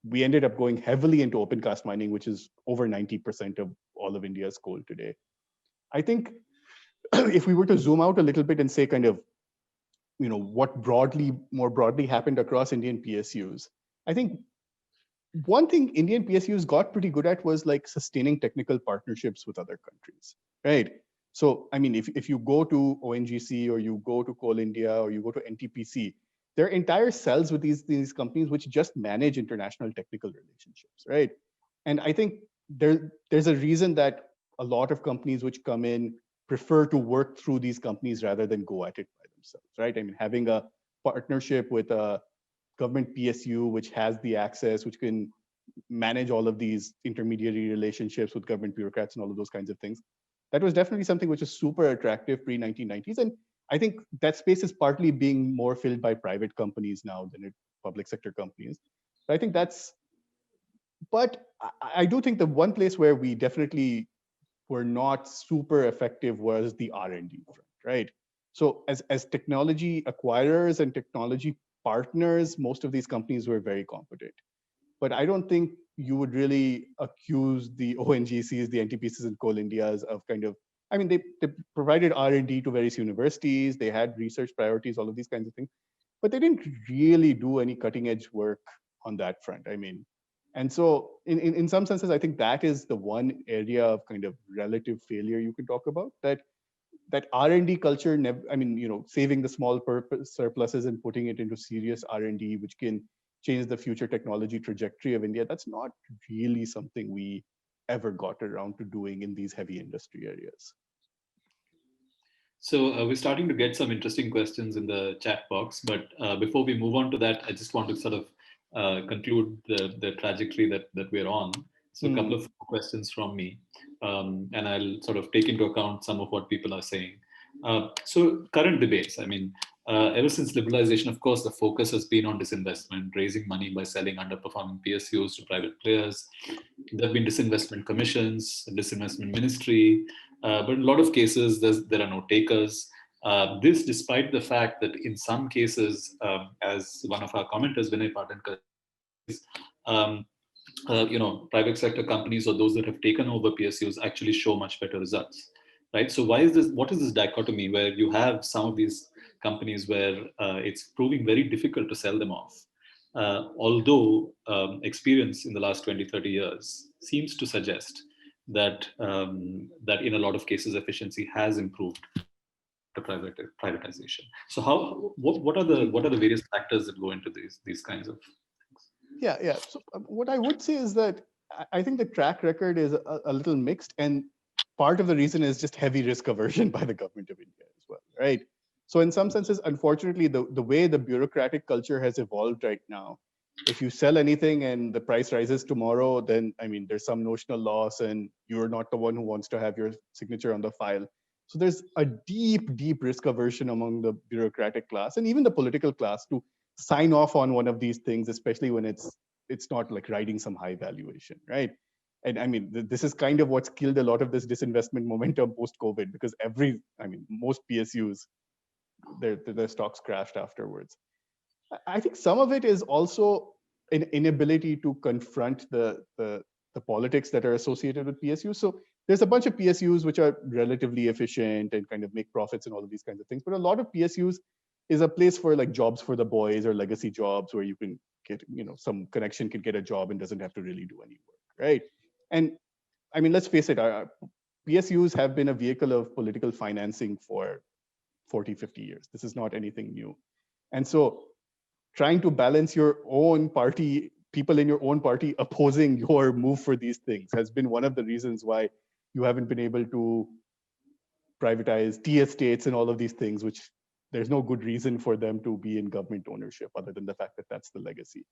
We ended up going heavily into open cast mining, which is over 90% of all of India's coal today. I think if we were to zoom out a little bit and say kind of, what more broadly happened across Indian PSUs, I think one thing Indian PSUs got pretty good at was like sustaining technical partnerships with other countries, right? So, if you go to ONGC or you go to Coal India or you go to NTPC, there are entire cells with these companies which just manage international technical relationships, right? And I think there's a reason that a lot of companies which come in prefer to work through these companies rather than go at it by themselves, right? Having a partnership with a government PSU, which has the access, which can manage all of these intermediary relationships with government bureaucrats and all of those kinds of things. That was definitely something which is super attractive pre-1990s. And I think that space is partly being more filled by private companies now than public sector companies. But I think but I do think the one place where we definitely were not super effective was the R&D front, right? So as technology acquirers and technology partners, most of these companies were very competent. But I don't think you would really accuse the ONGCs, the NTPCs and Coal Indias of kind of, they provided R&D to various universities, they had research priorities, all of these kinds of things, but they didn't really do any cutting edge work on that front. And so in some senses, I think that is the one area of kind of relative failure you can talk about, that R&D culture, saving the small surpluses and putting it into serious R&D, which can change the future technology trajectory of India, that's not really something we ever got around to doing in these heavy industry areas. So we're starting to get some interesting questions in the chat box, but before we move on to that, I just want to sort of conclude the trajectory that we're on. So a couple of questions from me, and I'll sort of take into account some of what people are saying. So current debates, ever since liberalization, of course, the focus has been on disinvestment, raising money by selling underperforming PSUs to private players. There have been disinvestment commissions, disinvestment ministry, but in a lot of cases, there are no takers. This despite the fact that in some cases, as one of our commenters, Vinay Patankar, private sector companies or those that have taken over PSUs actually show much better results, right? So why is this? What is this dichotomy where you have some of these companies where it's proving very difficult to sell them off? Although experience in the last 20, 30 years seems to suggest that that in a lot of cases efficiency has improved after privatization. So what are the various factors that go into these kinds of things? Yeah. So what I would say is that I think the track record is a little mixed, and part of the reason is just heavy risk aversion by the government of India as well, right? So in some senses, unfortunately, the way the bureaucratic culture has evolved right now, if you sell anything and the price rises tomorrow, then there's some notional loss and you're not the one who wants to have your signature on the file. So there's a deep risk aversion among the bureaucratic class and even the political class to sign off on one of these things, especially when it's not like riding some high valuation, right? And this is kind of what's killed a lot of this disinvestment momentum post-COVID, because most PSUs, their stocks crashed afterwards. I think some of it is also an inability to confront the politics that are associated with PSU. So there's a bunch of PSUs which are relatively efficient and kind of make profits and all of these kinds of things. But a lot of PSUs is a place for like jobs for the boys or legacy jobs where you can get, some connection can get a job and doesn't have to really do any work, right? And I mean, let's face it, our PSUs have been a vehicle of political financing for 40, 50 years. This is not anything new. And so trying to balance your own party, people in your own party opposing your move for these things has been one of the reasons why you haven't been able to privatize tea estates and all of these things, which there's no good reason for them to be in government ownership other than the fact that that's the legacy.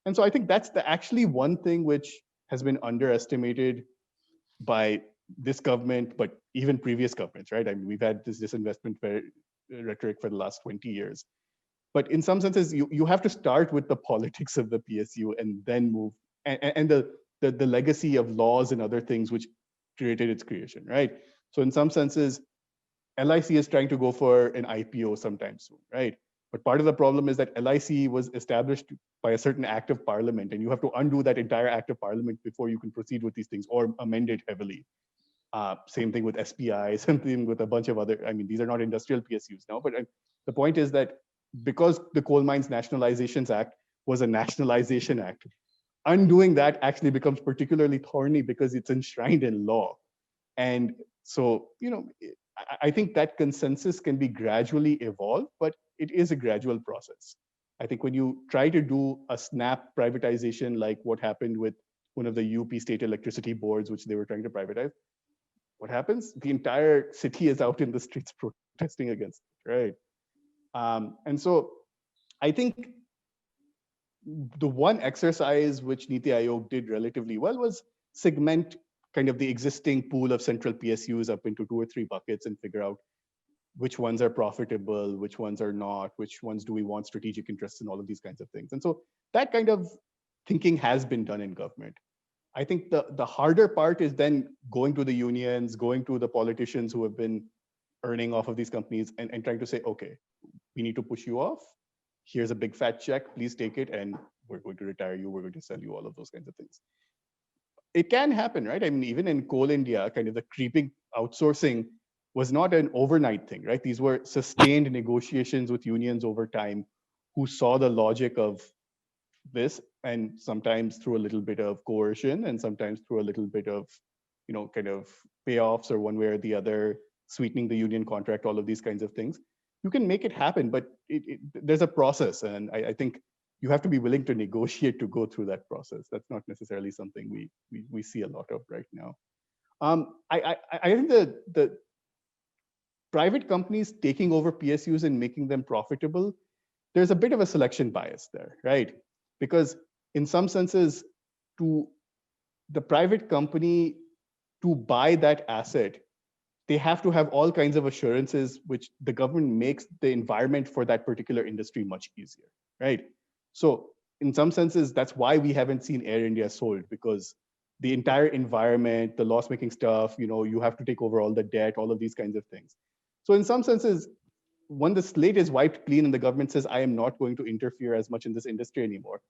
And so I think that's actually one thing which has been underestimated by this government, but even previous governments, right? I mean, we've had this disinvestment rhetoric for the last 20 years. But in some senses, you have to start with the politics of the PSU and then move, and the legacy of laws and other things which created its creation, right? So in some senses, LIC is trying to go for an IPO sometime soon, right? But part of the problem is that LIC was established by a certain act of parliament, and you have to undo that entire act of parliament before you can proceed with these things or amend it heavily. Same thing with SPI, same thing with a bunch of other, I mean, these are not industrial PSUs now, but the point is that because the Coal Mines Nationalizations Act was a nationalization act, undoing that actually becomes particularly thorny because it's enshrined in law. And so, I think that consensus can be gradually evolved, but it is a gradual process. I think when you try to do a snap privatization, like what happened with one of the UP state electricity boards, which they were trying to privatize, what happens? The entire city is out in the streets protesting against it, right? And so I think the one exercise which Niti Aayog did relatively well was segment kind of the existing pool of central PSUs up into 2 or 3 buckets and figure out which ones are profitable, which ones are not, which ones do we want strategic interests and all of these kinds of things. And so that kind of thinking has been done in government. I think the harder part is then going to the unions, going to the politicians who have been earning off of these companies and trying to say, okay, we need to push you off. Here's a big fat check, please take it, and we're going to retire you, we're going to sell you, all of those kinds of things. It can happen, right? I mean, even in Coal India, kind of the creeping outsourcing was not an overnight thing, right? These were sustained negotiations with unions over time who saw the logic of this, and sometimes through a little bit of coercion and sometimes through a little bit of, kind of payoffs or one way or the other, sweetening the union contract, all of these kinds of things. You can make it happen, but there's a process. And I think you have to be willing to negotiate to go through that process. That's not necessarily something we see a lot of right now. I think the private companies taking over PSUs and making them profitable, there's a bit of a selection bias there, right? Because in some senses, to the private company to buy that asset, they have to have all kinds of assurances, which the government makes the environment for that particular industry much easier, right? So in some senses, that's why we haven't seen Air India sold, because the entire environment, the loss-making stuff, you have to take over all the debt, all of these kinds of things. So in some senses, when the slate is wiped clean and the government says, I am not going to interfere as much in this industry anymore,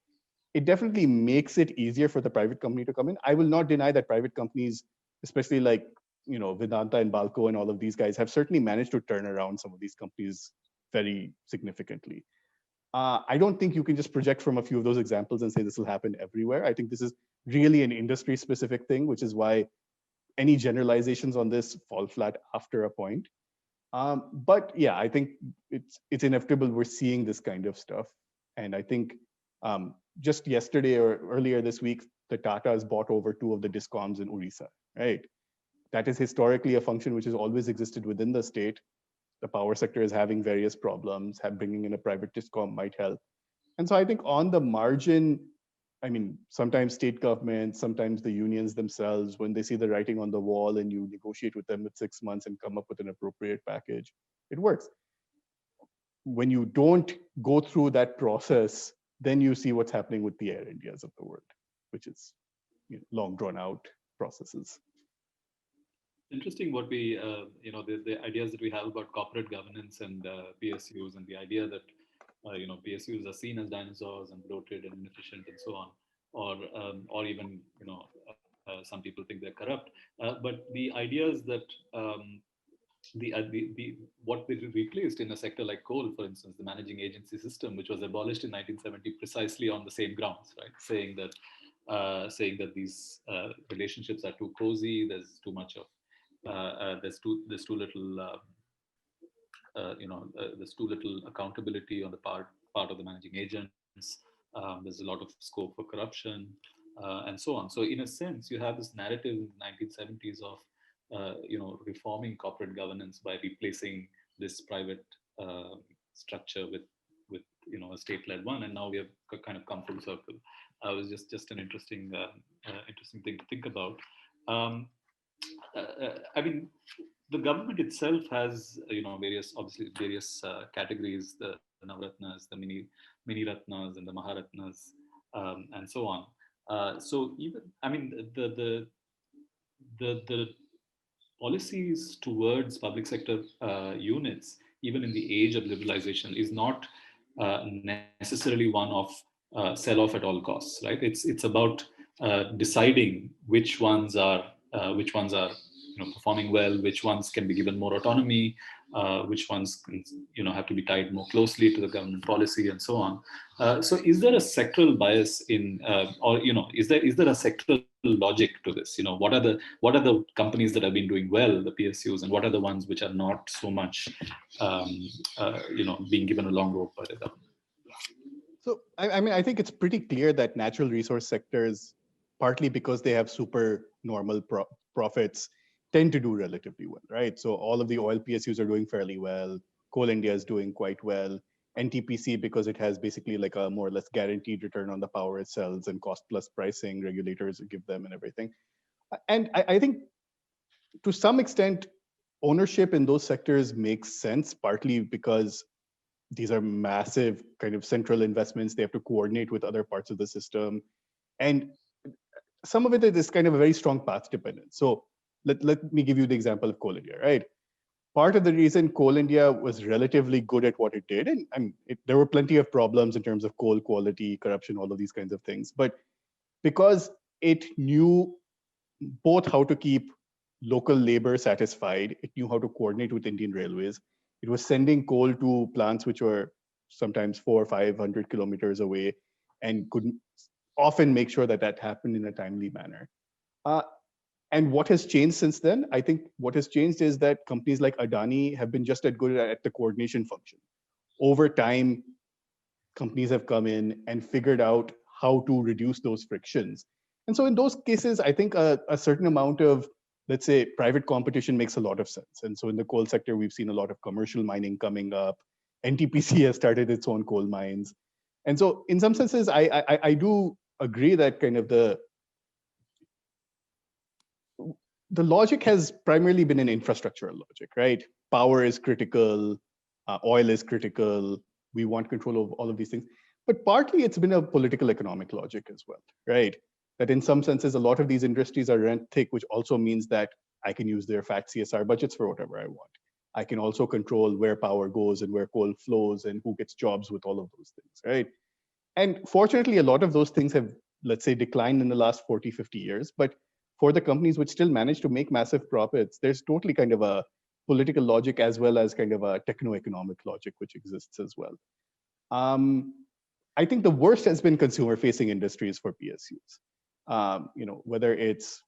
it definitely makes it easier for the private company to come in. I will not deny that private companies, especially like, Vedanta and Balco and all of these guys, have certainly managed to turn around some of these companies very significantly. I don't think you can just project from a few of those examples and say this will happen everywhere. I think this is really an industry specific thing, which is why any generalizations on this fall flat after a point. But yeah, I think it's inevitable we're seeing this kind of stuff. And I think just yesterday or earlier this week, the Tatas bought over 2 of the discoms in Orissa, right? That is historically a function which has always existed within the state. The power sector is having various problems, bringing in a private discom might help. And so I think on the margin, I mean, sometimes state governments, sometimes the unions themselves, when they see the writing on the wall and you negotiate with them with 6 months and come up with an appropriate package, it works. When you don't go through that process, then you see what's happening with the Air Indias of the world, which is long drawn out processes. Interesting what we, the ideas that we have about corporate governance and PSUs, and the idea that, PSUs are seen as dinosaurs and bloated and inefficient and so on, or even, some people think they're corrupt. But the idea is that what they replaced in a sector like coal, for instance, the managing agency system, which was abolished in 1970 precisely on the same grounds, right? Saying that these relationships are too cozy. There's too much of there's too little there's too little accountability on the part of the managing agents. There's a lot of scope for corruption, and so on. So in a sense, you have this narrative in the 1970s of reforming corporate governance by replacing this private structure with a state-led one, and now we have kind of come full circle. It was just an interesting thing to think about. I mean, the government itself has various categories, the Navratnas, the mini Ratnas, and the Maharatnas, and so on. So even, I mean, the policies towards public sector units, even in the age of liberalization, is not necessarily one of sell off at all costs, right? It's about deciding which ones are performing well, which ones can be given more autonomy, which ones can, have to be tied more closely to the government policy, and so on. So is there a sectoral bias in, or is there a sectoral logic to this? What are the companies that have been doing well, the PSUs, and what are the ones which are not so much being given a long rope by the government? So I mean, I think it's pretty clear that natural resource sectors, partly because they have super normal profits, tend to do relatively well, right? So all of the oil PSUs are doing fairly well. Coal India is doing quite well. NTPC, because it has basically like a more or less guaranteed return on the power it sells, and cost plus pricing regulators give them and everything. And I think to some extent, ownership in those sectors makes sense, partly because these are massive kind of central investments. They have to coordinate with other parts of the system. And some of it is kind of a very strong path dependent. So let me give you the example of Coal India, right? Part of the reason Coal India was relatively good at what it did, and there were plenty of problems in terms of coal quality, corruption, all of these kinds of things, but because it knew both how to keep local labor satisfied, it knew how to coordinate with Indian Railways. It was sending coal to plants which were sometimes 400 or 500 kilometers away, and could often make sure that happened in a timely manner. And what has changed since then? I think what has changed is that companies like Adani have been just as good at the coordination function. Over time, companies have come in and figured out how to reduce those frictions. And so in those cases, I think a certain amount of, let's say, private competition makes a lot of sense. And so in the coal sector, we've seen a lot of commercial mining coming up. NTPC has started its own coal mines. And so in some senses, I do agree that kind of the logic has primarily been an infrastructural logic, right? Power is critical, oil is critical, we want control of all of these things. But partly it's been a political economic logic as well, right? That in some senses, a lot of these industries are rent thick, which also means that I can use their fat CSR budgets for whatever I want. I can also control where power goes and where coal flows and who gets jobs with all of those things, right? And fortunately, a lot of those things have, let's say, declined in the last 40, 50 years. But for the companies which still manage to make massive profits, there's totally kind of a political logic as well as kind of a techno-economic logic which exists as well. I think the worst has been consumer-facing industries for PSUs. Whether it's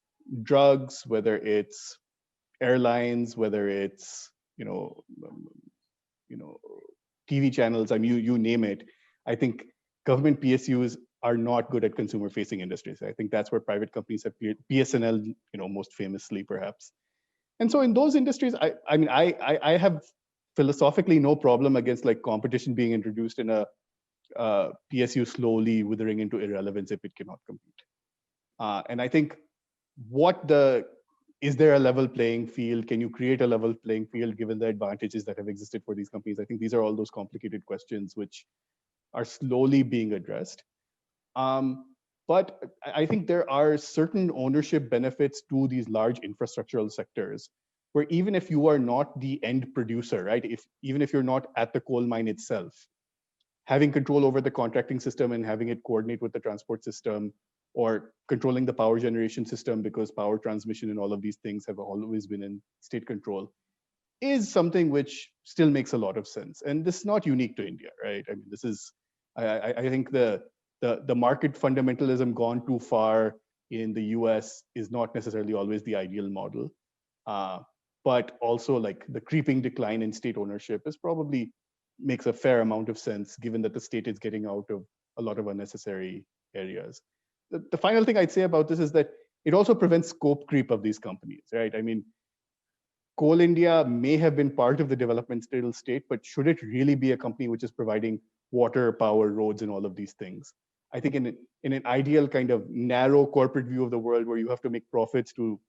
drugs, whether it's airlines, whether it's TV channels. I mean, you name it. I think government PSUs are not good at consumer-facing industries. I think that's where private companies have appeared. BSNL, most famously, perhaps. And so in those industries, I have philosophically no problem against like competition being introduced in a PSU slowly withering into irrelevance if it cannot compete. And I think is there a level playing field? Can you create a level playing field given the advantages that have existed for these companies? I think these are all those complicated questions which are slowly being addressed. But I think there are certain ownership benefits to these large infrastructural sectors where even if you are not the end producer, right? Even if you're not at the coal mine itself, having control over the contracting system and having it coordinate with the transport system, or controlling the power generation system, because power transmission and all of these things have always been in state control, is something which still makes a lot of sense. And this is not unique to India, right? I mean, this is, I think the market fundamentalism gone too far in the US is not necessarily always the ideal model. But also like the creeping decline in state ownership is probably makes a fair amount of sense, given that the state is getting out of a lot of unnecessary areas. The final thing I'd say about this is that it also prevents scope creep of these companies, right? I mean, Coal India may have been part of the developmental state, but should it really be a company which is providing water, power, roads, and all of these things? I think in an ideal kind of narrow corporate view of the world where you have to make profits to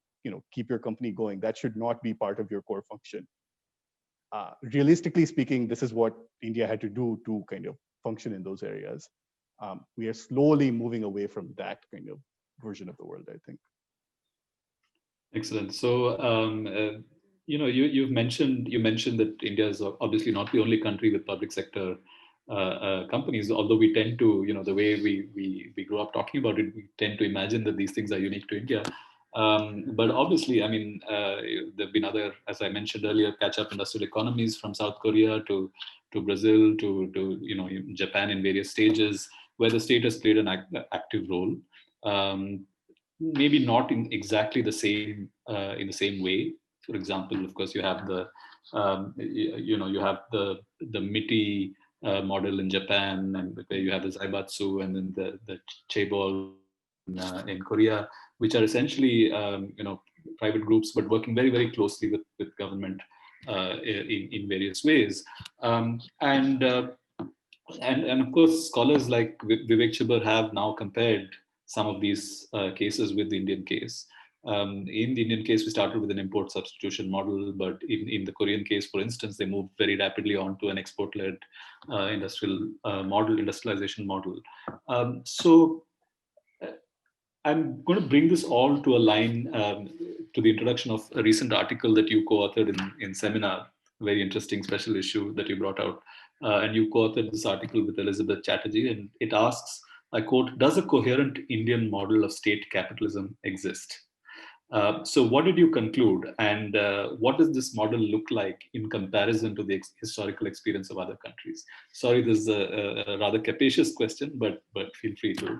keep your company going, that should not be part of your core function. Realistically speaking, this is what India had to do to kind of function in those areas. We are slowly moving away from that kind of version of the world, I think. Excellent. So, you mentioned that India is obviously not the only country with public sector companies. Although we tend to, the way we grew up talking about it, we tend to imagine that these things are unique to India. But obviously, I mean, there've been other, as I mentioned earlier, catch-up industrial economies from South Korea to Brazil to Japan in various stages, where the state has played an active role. Maybe not in exactly the same in the same way. For example, of course, you have the you have the MITI model in Japan, and where you have the Zaibatsu, and then the Chaebol in Korea, which are essentially private groups, but working very, very closely with government in various ways. And of course, scholars like Vivek Chibber have now compared some of these cases with the Indian case. In the Indian case, we started with an import substitution model, but in the Korean case, for instance, they moved very rapidly on to an export-led industrialization model. So I'm going to bring this all to a line to the introduction of a recent article that you co-authored in Seminar, a very interesting special issue that you brought out. And you co-authored this article with Elizabeth Chatterjee, and it asks, I quote, "Does a coherent Indian model of state capitalism exist?" So what did you conclude, and what does this model look like in comparison to the historical experience of other countries? Sorry, this is a rather capacious question, but feel free to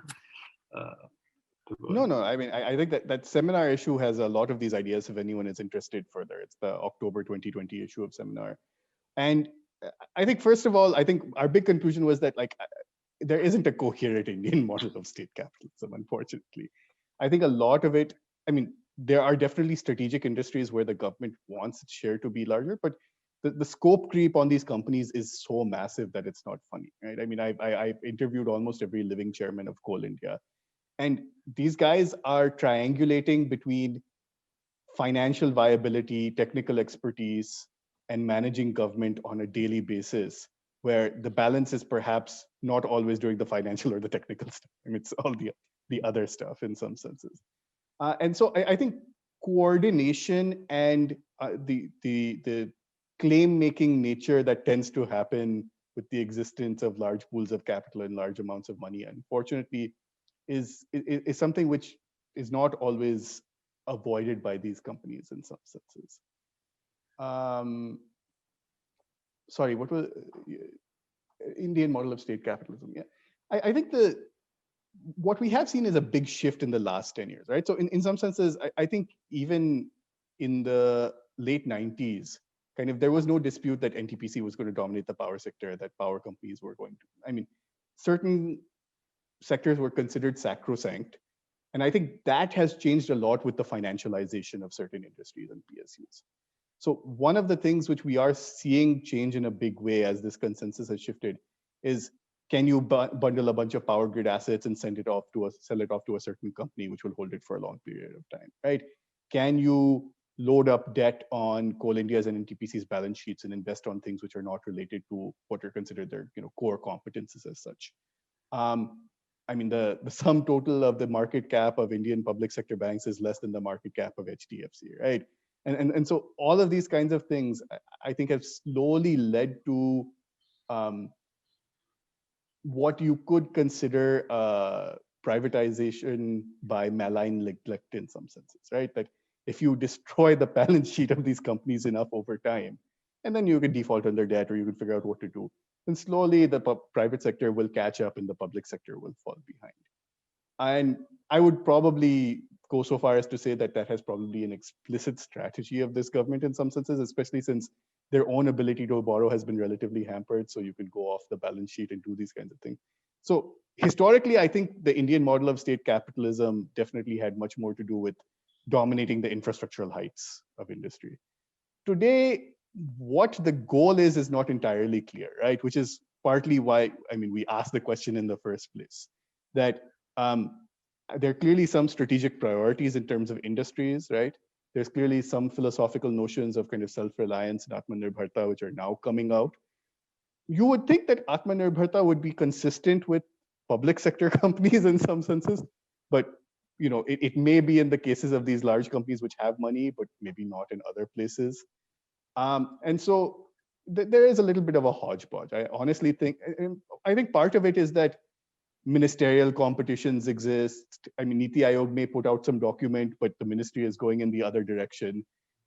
No. I mean, I think that Seminar issue has a lot of these ideas if anyone is interested further. It's the October 2020 issue of Seminar. And I think, first of all, I think our big conclusion was that there isn't a coherent Indian model of state capitalism, unfortunately. I think a lot of it, I mean, there are definitely strategic industries where the government wants its share to be larger, but the scope creep on these companies is so massive that it's not funny, right? I mean, I've interviewed almost every living chairman of Coal India. And these guys are triangulating between financial viability, technical expertise, and managing government on a daily basis, where the balance is perhaps not always doing the financial or the technical stuff. I mean, it's all the other stuff in some senses. And so I think coordination and the claim-making nature that tends to happen with the existence of large pools of capital and large amounts of money, unfortunately, is something which is not always avoided by these companies in some senses. Sorry, what was Indian model of state capitalism? Yeah, I think what we have seen is a big shift in the last 10 years, right? So in some senses, I think even in the late 90s, kind of there was no dispute that NTPC was going to dominate the power sector, that power companies were going to. I mean, certain sectors were considered sacrosanct. And I think that has changed a lot with the financialization of certain industries and PSUs. So one of the things which we are seeing change in a big way as this consensus has shifted is, can you bundle a bunch of power grid assets and sell it off to a certain company which will hold it for a long period of time, right? Can you load up debt on Coal India's and NTPC's balance sheets and invest on things which are not related to what are considered their core competences as such? I mean, the sum total of the market cap of Indian public sector banks is less than the market cap of HDFC, right? And so all of these kinds of things, I think, have slowly led to what you could consider privatization by malign neglect in some senses, right? That if you destroy the balance sheet of these companies enough over time, and then you can default on their debt or you can figure out what to do, then slowly the private sector will catch up and the public sector will fall behind. And I would probably go so far as to say that that has probably an explicit strategy of this government in some senses, especially since their own ability to borrow has been relatively hampered. So you can go off the balance sheet and do these kinds of things. So historically, I think the Indian model of state capitalism definitely had much more to do with dominating the infrastructural heights of industry. Today, what the goal is not entirely clear, right? Which is partly why, I mean, we asked the question in the first place, that there are clearly some strategic priorities in terms of industries, right? There's clearly some philosophical notions of kind of self-reliance and Atmanirbharta, which are now coming out. You would think that Atmanirbharta would be consistent with public sector companies in some senses, but you know, it may be in the cases of these large companies which have money, but maybe not in other places. And so there is a little bit of a hodgepodge. I honestly think, I think part of it is that ministerial competitions exist. I mean, Niti Aayog may put out some document, but the ministry is going in the other direction.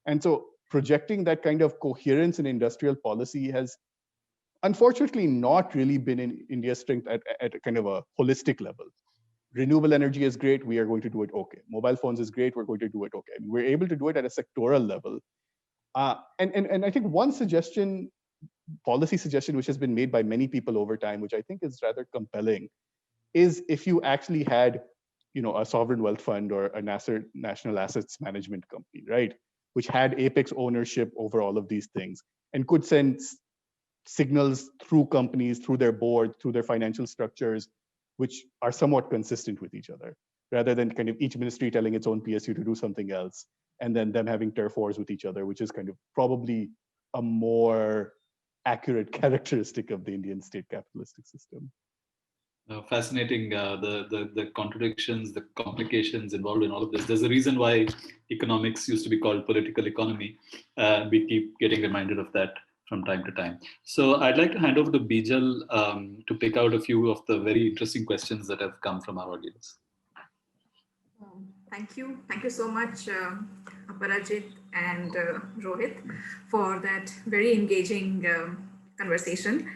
And so projecting that kind of coherence in industrial policy has unfortunately not really been in India's strength at a kind of a holistic level. Renewable energy is great, we are going to do it okay. Mobile phones is great, we're going to do it okay. And we're able to do it at a sectoral level. And I think one suggestion, policy suggestion, which has been made by many people over time, which I think is rather compelling, is if you actually had, you know, a sovereign wealth fund or a national assets management company, right, which had apex ownership over all of these things and could send signals through companies, through their board, through their financial structures, which are somewhat consistent with each other, rather than kind of each ministry telling its own PSU to do something else, and then them having turf wars with each other, which is kind of probably a more accurate characteristic of the Indian state capitalistic system. Fascinating, the contradictions, the complications involved in all of this. There's a reason why economics used to be called political economy. We keep getting reminded of that from time to time. So I'd like to hand over to Bijal to pick out a few of the very interesting questions that have come from our audience. Thank you. Thank you so much, Aparajith and Rohit, for that very engaging conversation.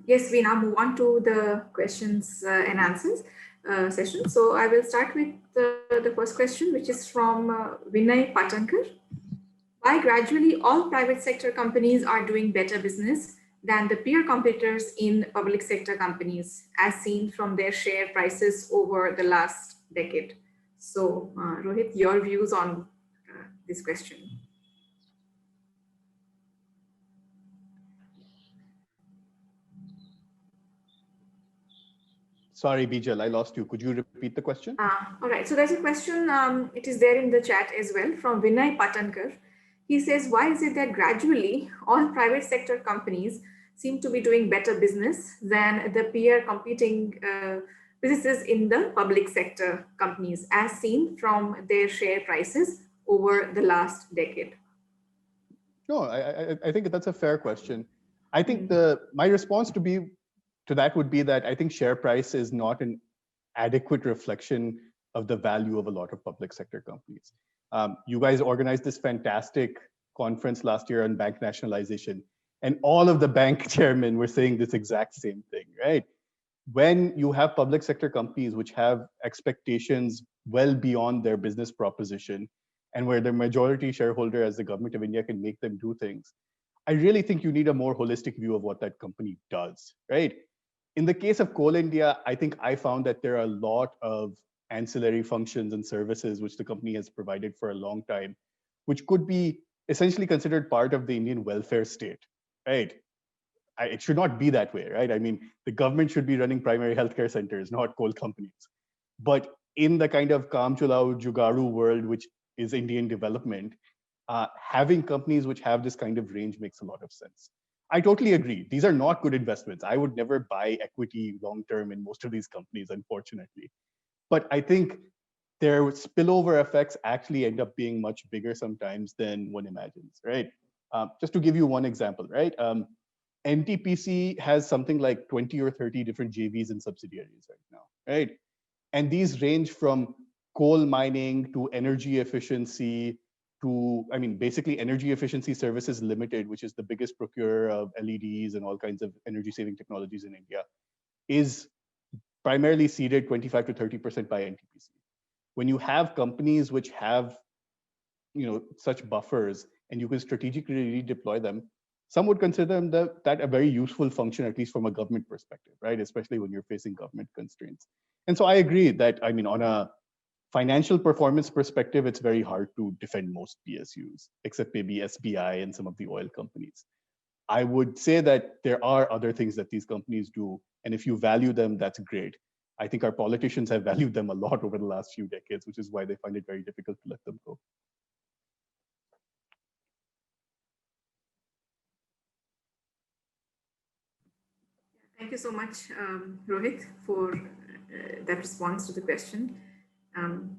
Yes, we now move on to the questions and answers session. So I will start with the first question, which is from Vinay Patankar. Why gradually all private sector companies are doing better business than the peer competitors in public sector companies, as seen from their share prices over the last decade? So Rohit, your views on this question. Sorry, Bijal, I lost you. Could you repeat the question? All right, so there's a question, it is there in the chat as well, from Vinay Patankar. He says, why is it that gradually all private sector companies seem to be doing better business than the peer competing businesses in the public sector companies, as seen from their share prices over the last decade? No, I think that's a fair question. I think my response to that would be that I think share price is not an adequate reflection of the value of a lot of public sector companies. You guys organized this fantastic conference last year on bank nationalization, and all of the bank chairmen were saying this exact same thing, right? When you have public sector companies which have expectations well beyond their business proposition, and where the majority shareholder as the government of India can make them do things, I really think you need a more holistic view of what that company does, right? In the case of Coal India, I think I found that there are a lot of ancillary functions and services which the company has provided for a long time, which could be essentially considered part of the Indian welfare state, right? It should not be that way, right? I mean, the government should be running primary healthcare centers, not coal companies. But in the kind of Kaam Chulao Jugaru world, which is Indian development, having companies which have this kind of range makes a lot of sense. I totally agree. These are not good investments. I would never buy equity long-term in most of these companies, unfortunately. But I think their spillover effects actually end up being much bigger sometimes than one imagines, right? Just to give you one example, right? NTPC has something like 20 or 30 different JVs and subsidiaries right now, right? And these range from coal mining to energy efficiency to, I mean, basically Energy Efficiency Services Limited, which is the biggest procurer of LEDs and all kinds of energy saving technologies in India, is primarily seeded 25 to 30% by NTPC. When you have companies which have, such buffers and you can strategically redeploy them, some would consider them that a very useful function, at least from a government perspective, right? Especially when you're facing government constraints. And so I agree that, I mean, on a financial performance perspective, it's very hard to defend most PSUs, except maybe SBI and some of the oil companies. I would say that there are other things that these companies do, and if you value them, that's great. I think our politicians have valued them a lot over the last few decades, which is why they find it very difficult to let them go. Thank you so much, Rohit, for that response to the question.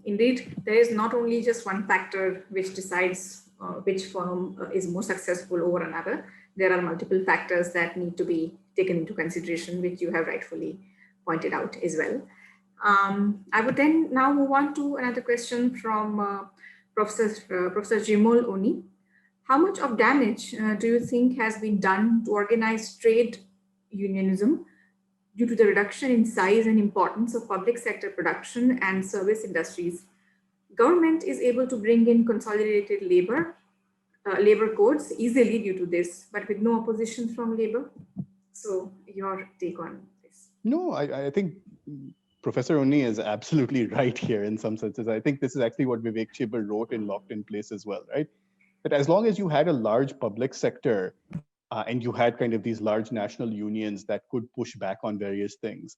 Indeed, there is not only just one factor which decides which firm is more successful over another. There are multiple factors that need to be taken into consideration, which you have rightfully pointed out as well. I would then now move on to another question from Professor Jimol Oni. How much of damage do you think has been done to organized trade unionism due to the reduction in size and importance of public sector production and service industries? Government is able to bring in consolidated labor codes easily due to this, but with no opposition from labor. So your take on this? No, I think Professor Oni is absolutely right here in some senses. I think this is actually what Vivek Chebal wrote in Locked in Place as well, right? That as long as you had a large public sector and you had kind of these large national unions that could push back on various things,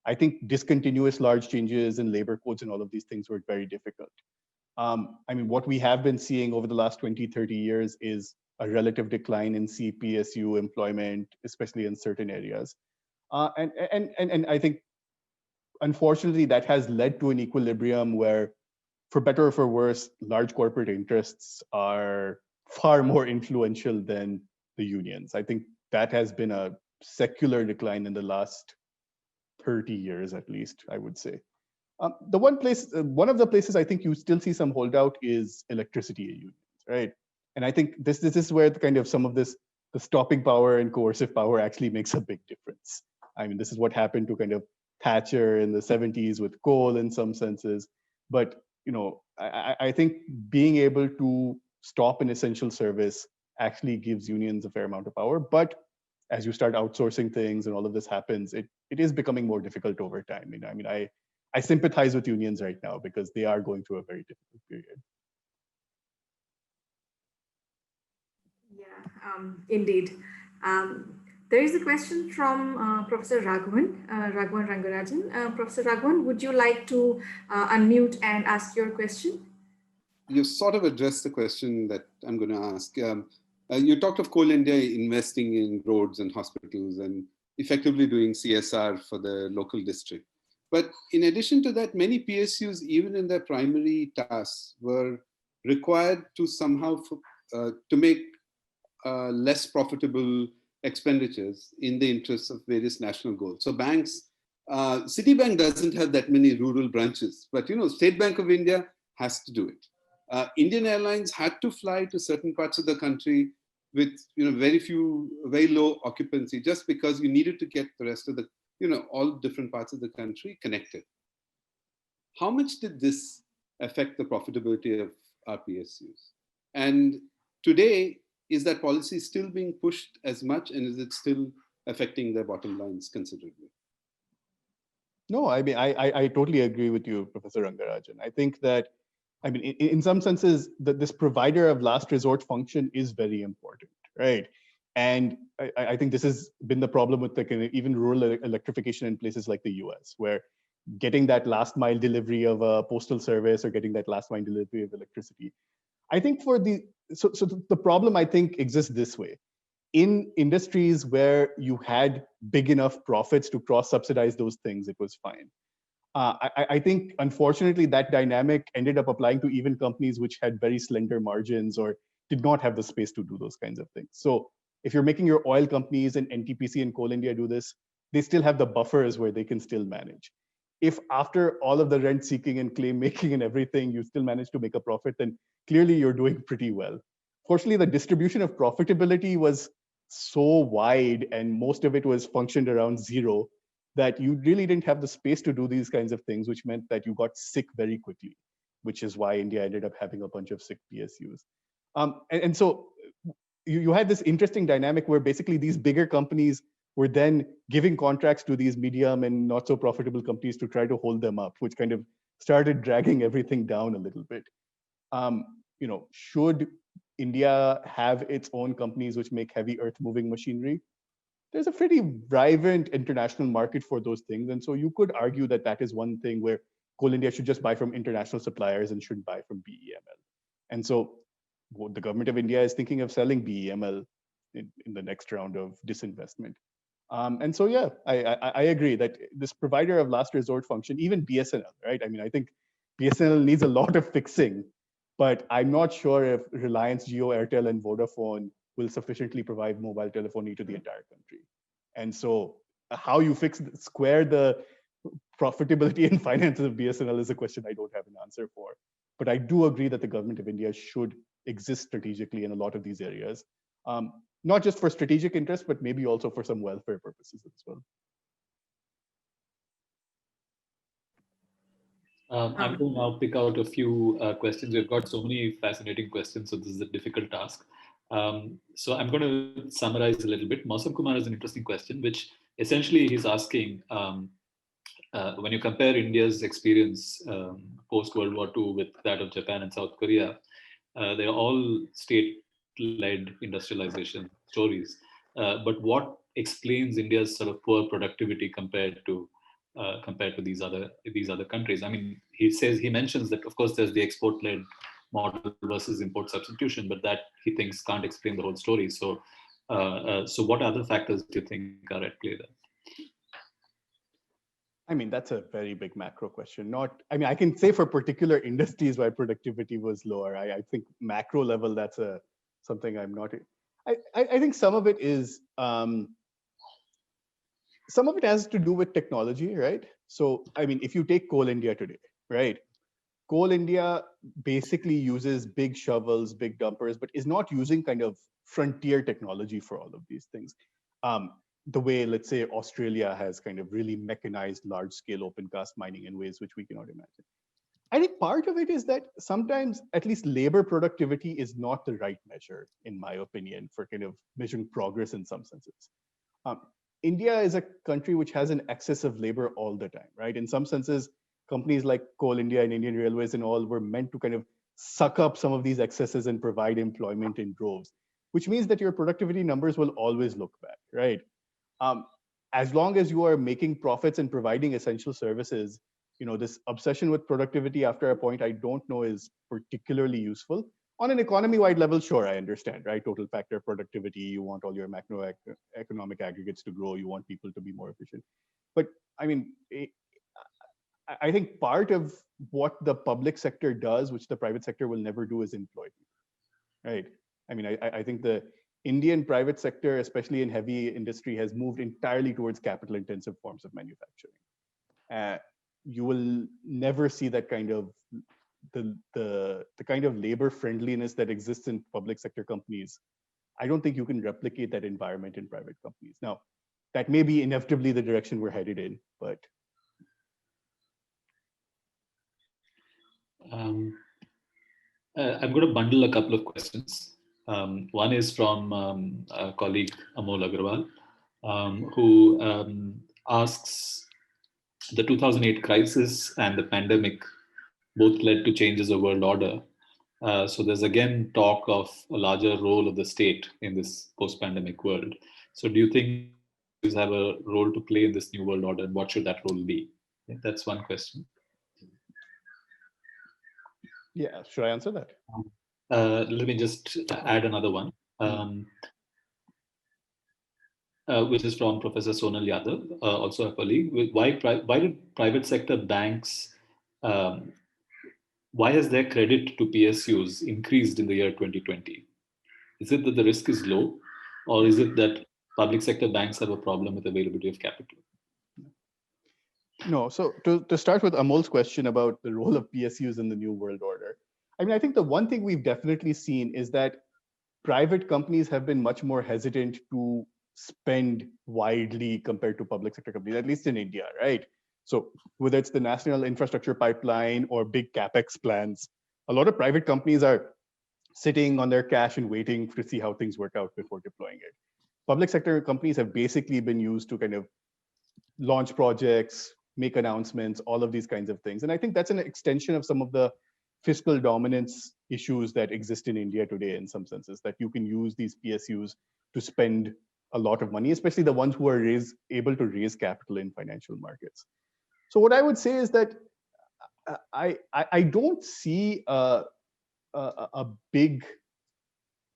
I think discontinuous large changes in labor codes and all of these things were very difficult. I mean, what we have been seeing over the last 20, 30 years is a relative decline in CPSU employment, especially in certain areas. And I think, unfortunately, that has led to an equilibrium where, for better or for worse, large corporate interests are far more influential than the unions. I think that has been a secular decline in the last 30 years, at least, I would say. One of the places I think you still see some holdout is electricity unions, right? And I think this is where some of this, the stopping power and coercive power actually makes a big difference. I mean, this is what happened to kind of Thatcher in the 70s with coal in some senses. But, I think being able to stop an essential service actually gives unions a fair amount of power. But as you start outsourcing things and all of this happens, it is becoming more difficult over time. I sympathize with unions right now because they are going through a very difficult period. Yeah, indeed. There is a question from Professor Raghavan Rangarajan. Professor Raghavan, would you like to unmute and ask your question? You sort of addressed the question that I'm going to ask. You talked of Coal India investing in roads and hospitals and effectively doing CSR for the local district. But in addition to that, many PSUs, even in their primary tasks, were required to somehow to make less profitable expenditures in the interests of various national goals. So banks, Citibank doesn't have that many rural branches, but State Bank of India has to do it. Indian Airlines had to fly to certain parts of the country with very low occupancy, just because you needed to get the rest of the all different parts of the country connected. How much did this affect the profitability of our PSUs? And today, is that policy still being pushed as much, and is it still affecting their bottom lines considerably? No, I mean, I totally agree with you, Professor Rangarajan. I think that, I mean, in some senses, this provider of last resort function is very important, right? And I think this has been the problem with even rural electrification in places like the US, where getting that last mile delivery of a postal service or getting that last mile delivery of electricity. I think so the problem, I think, exists this way. In industries where you had big enough profits to cross-subsidize those things, it was fine. I think, unfortunately, that dynamic ended up applying to even companies which had very slender margins or did not have the space to do those kinds of things. So if you're making your oil companies and NTPC and Coal India do this, they still have the buffers where they can still manage. if after all of the rent seeking and claim making and everything, you still manage to make a profit, then clearly you're doing pretty well. Fortunately, the distribution of profitability was so wide and most of it was functioned around zero that you really didn't have the space to do these kinds of things, which meant that you got sick very quickly, which is why India ended up having a bunch of sick PSUs. And so you had this interesting dynamic where basically these bigger companies were then giving contracts to these medium and not so profitable companies to try to hold them up, which kind of started dragging everything down a little bit. Should India have its own companies which make heavy earth moving machinery? There's a pretty vibrant international market for those things. And so you could argue that that is one thing where Coal India should just buy from international suppliers and shouldn't buy from BEML. And so the government of India is thinking of selling BEML in the next round of disinvestment. And so, yeah, I agree that this provider of last resort function, even BSNL, right? I mean, I think BSNL needs a lot of fixing, but I'm not sure if Reliance, Jio, Airtel, and Vodafone will sufficiently provide mobile telephony to the entire country. And so how you square the profitability and finances of BSNL is a question I don't have an answer for. But I do agree that the government of India should exist strategically in a lot of these areas. Not just for strategic interests, but maybe also for some welfare purposes as well. I'm going to now pick out a few questions. We've got so many fascinating questions, so this is a difficult task. So I'm going to summarize a little bit. Mausam Kumar has an interesting question, which essentially he's asking, when you compare India's experience post-World War II with that of Japan and South Korea, they're all state-led industrialization stories. But what explains India's sort of poor productivity compared to these other countries? I mean, he mentions that of course there's the export-led model versus import substitution, but that he thinks can't explain the whole story. So, so what other factors do you think are at play there? I mean, that's a very big macro question. I can say for particular industries why productivity was lower. I think macro level, that's something I'm not. I think some of it is, some of it has to do with technology, right? So, I mean, if you take Coal India today, right? Coal India basically uses big shovels, big dumpers, but is not using kind of frontier technology for all of these things. The way, let's say, Australia has kind of really mechanized large-scale open cast mining in ways which we cannot imagine. I think part of it is that sometimes at least labor productivity is not the right measure, in my opinion, for kind of measuring progress in some senses. India is a country which has an excess of labor all the time, right? In some senses, companies like Coal India and Indian Railways and all were meant to kind of suck up some of these excesses and provide employment in droves, which means that your productivity numbers will always look bad, right? As long as you are making profits and providing essential services, this obsession with productivity after a point, I don't know is particularly useful. On an economy-wide level, sure, I understand, right? Total factor productivity, you want all your macroeconomic aggregates to grow, you want people to be more efficient. But I mean, I think part of what the public sector does, which the private sector will never do, is employ people, right? I mean, I think the Indian private sector, especially in heavy industry, has moved entirely towards capital-intensive forms of manufacturing. You will never see that kind of the kind of labor friendliness that exists in public sector companies. I don't think you can replicate that environment in private companies. Now, that may be inevitably the direction we're headed in, but. I'm going to bundle a couple of questions. One is from a colleague, Amol Agrawal, who asks, the 2008 crisis and the pandemic both led to changes of world order. So there's again talk of a larger role of the state in this post-pandemic world. So do you think you have a role to play in this new world order, and what should that role be? Yeah, that's one question. Yeah, should I answer that? Let me just add another one, which is from Professor Sonal Yadav, also a colleague. Why did private sector banks, why has their credit to PSUs increased in the year 2020? Is it that the risk is low, or is it that public sector banks have a problem with availability of capital? No, so to start with Amol's question about the role of PSUs in the new world order, I mean, I think the one thing we've definitely seen is that private companies have been much more hesitant to spend widely compared to public sector companies, at least in India, right? So whether it's the national infrastructure pipeline or big capex plans, a lot of private companies are sitting on their cash and waiting to see how things work out before deploying it. Public sector companies have basically been used to kind of launch projects, make announcements, all of these kinds of things. And I think that's an extension of some of the fiscal dominance issues that exist in India today in some senses, that you can use these PSUs to spend a lot of money, especially the ones who are able to raise capital in financial markets. So what I would say is that I don't see a big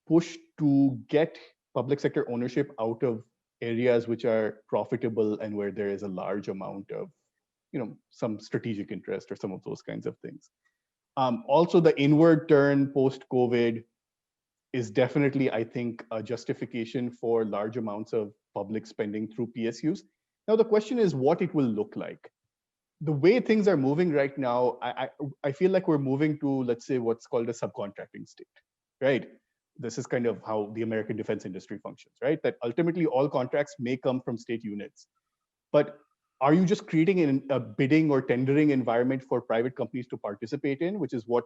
push to get public sector ownership out of areas which are profitable and where there is a large amount of, some strategic interest or some of those kinds of things. Also, the inward turn post-COVID is definitely, I think, a justification for large amounts of public spending through PSUs. Now, the question is what it will look like. The way things are moving right now, I feel like we're moving to, let's say, what's called a subcontracting state, right? This is kind of how the American defense industry functions, right? That ultimately all contracts may come from state units. But are you just creating a bidding or tendering environment for private companies to participate in, which is what,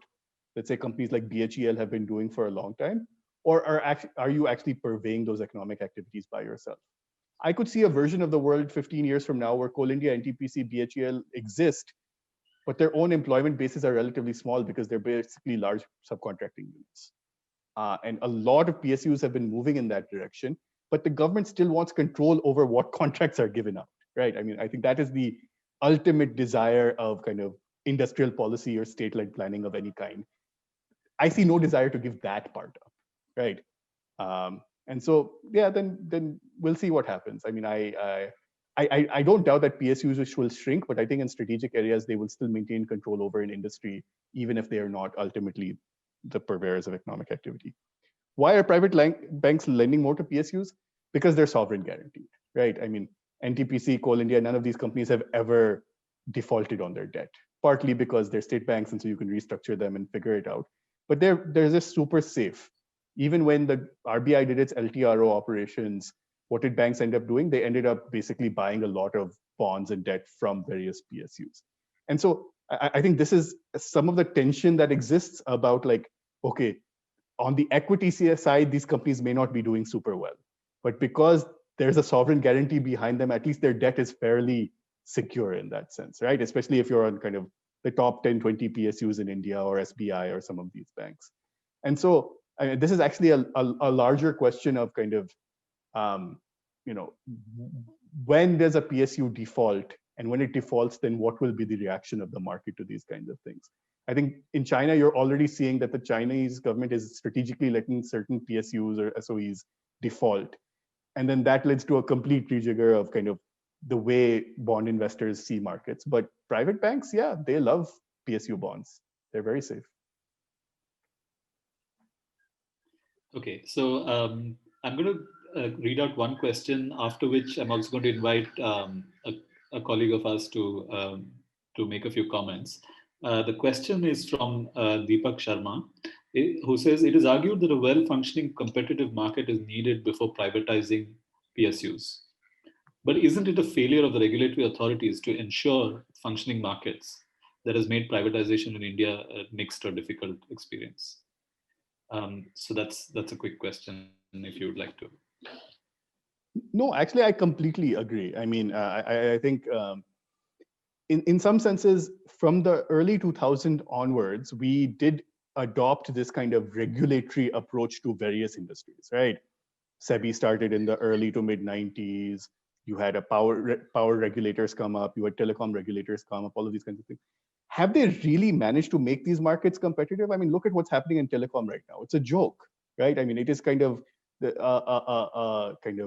let's say, companies like BHEL have been doing for a long time? Or are you actually purveying those economic activities by yourself? I could see a version of the world 15 years from now where Coal India, NTPC, BHEL exist, but their own employment bases are relatively small because they're basically large subcontracting units. And a lot of PSUs have been moving in that direction, but the government still wants control over what contracts are given out, right? I mean, I think that is the ultimate desire of kind of industrial policy or state-led planning of any kind. I see no desire to give that part up, right? And so, yeah, then we'll see what happens. I mean, I don't doubt that PSUs will shrink, but I think in strategic areas they will still maintain control over an industry, even if they are not ultimately the purveyors of economic activity. Why are private banks lending more to PSUs? Because they're sovereign guaranteed, right? I mean, NTPC, Coal India, none of these companies have ever defaulted on their debt, partly because they're state banks and so you can restructure them and figure it out. But they're just super safe. Even when the RBI did its LTRO operations, what did banks end up doing? They ended up basically buying a lot of bonds and debt from various PSUs. And so I think this is some of the tension that exists about like, okay, on the equity side, these companies may not be doing super well, but because there's a sovereign guarantee behind them, at least their debt is fairly secure in that sense, right? Especially if you're on kind of the top 10, 20 PSUs in India or SBI or some of these banks. And so I mean, this is actually a larger question of kind of, when does a PSU default? And when it defaults, then what will be the reaction of the market to these kinds of things? I think in China, you're already seeing that the Chinese government is strategically letting certain PSUs or SOEs default. And then that leads to a complete rejigger of kind of the way bond investors see markets. But private banks, yeah, they love PSU bonds. They're very safe. Okay, so I'm going to read out one question, after which I'm also going to invite a colleague of us to make a few comments. The question is from Deepak Sharma, who says, it is argued that a well-functioning competitive market is needed before privatizing PSUs. But isn't it a failure of the regulatory authorities to ensure functioning markets that has made privatization in India a mixed or difficult experience? So that's a quick question, if you would like to. No, actually, I completely agree. I mean, I think in some senses, from the early 2000s onwards, we did adopt this kind of regulatory approach to various industries, right? SEBI started in the early to mid 90s. You had a power regulators come up. You had telecom regulators come up, all of these kinds of things. Have they really managed to make these markets competitive? I mean, look at what's happening in telecom right now. It's a joke, right? I mean, it is kind of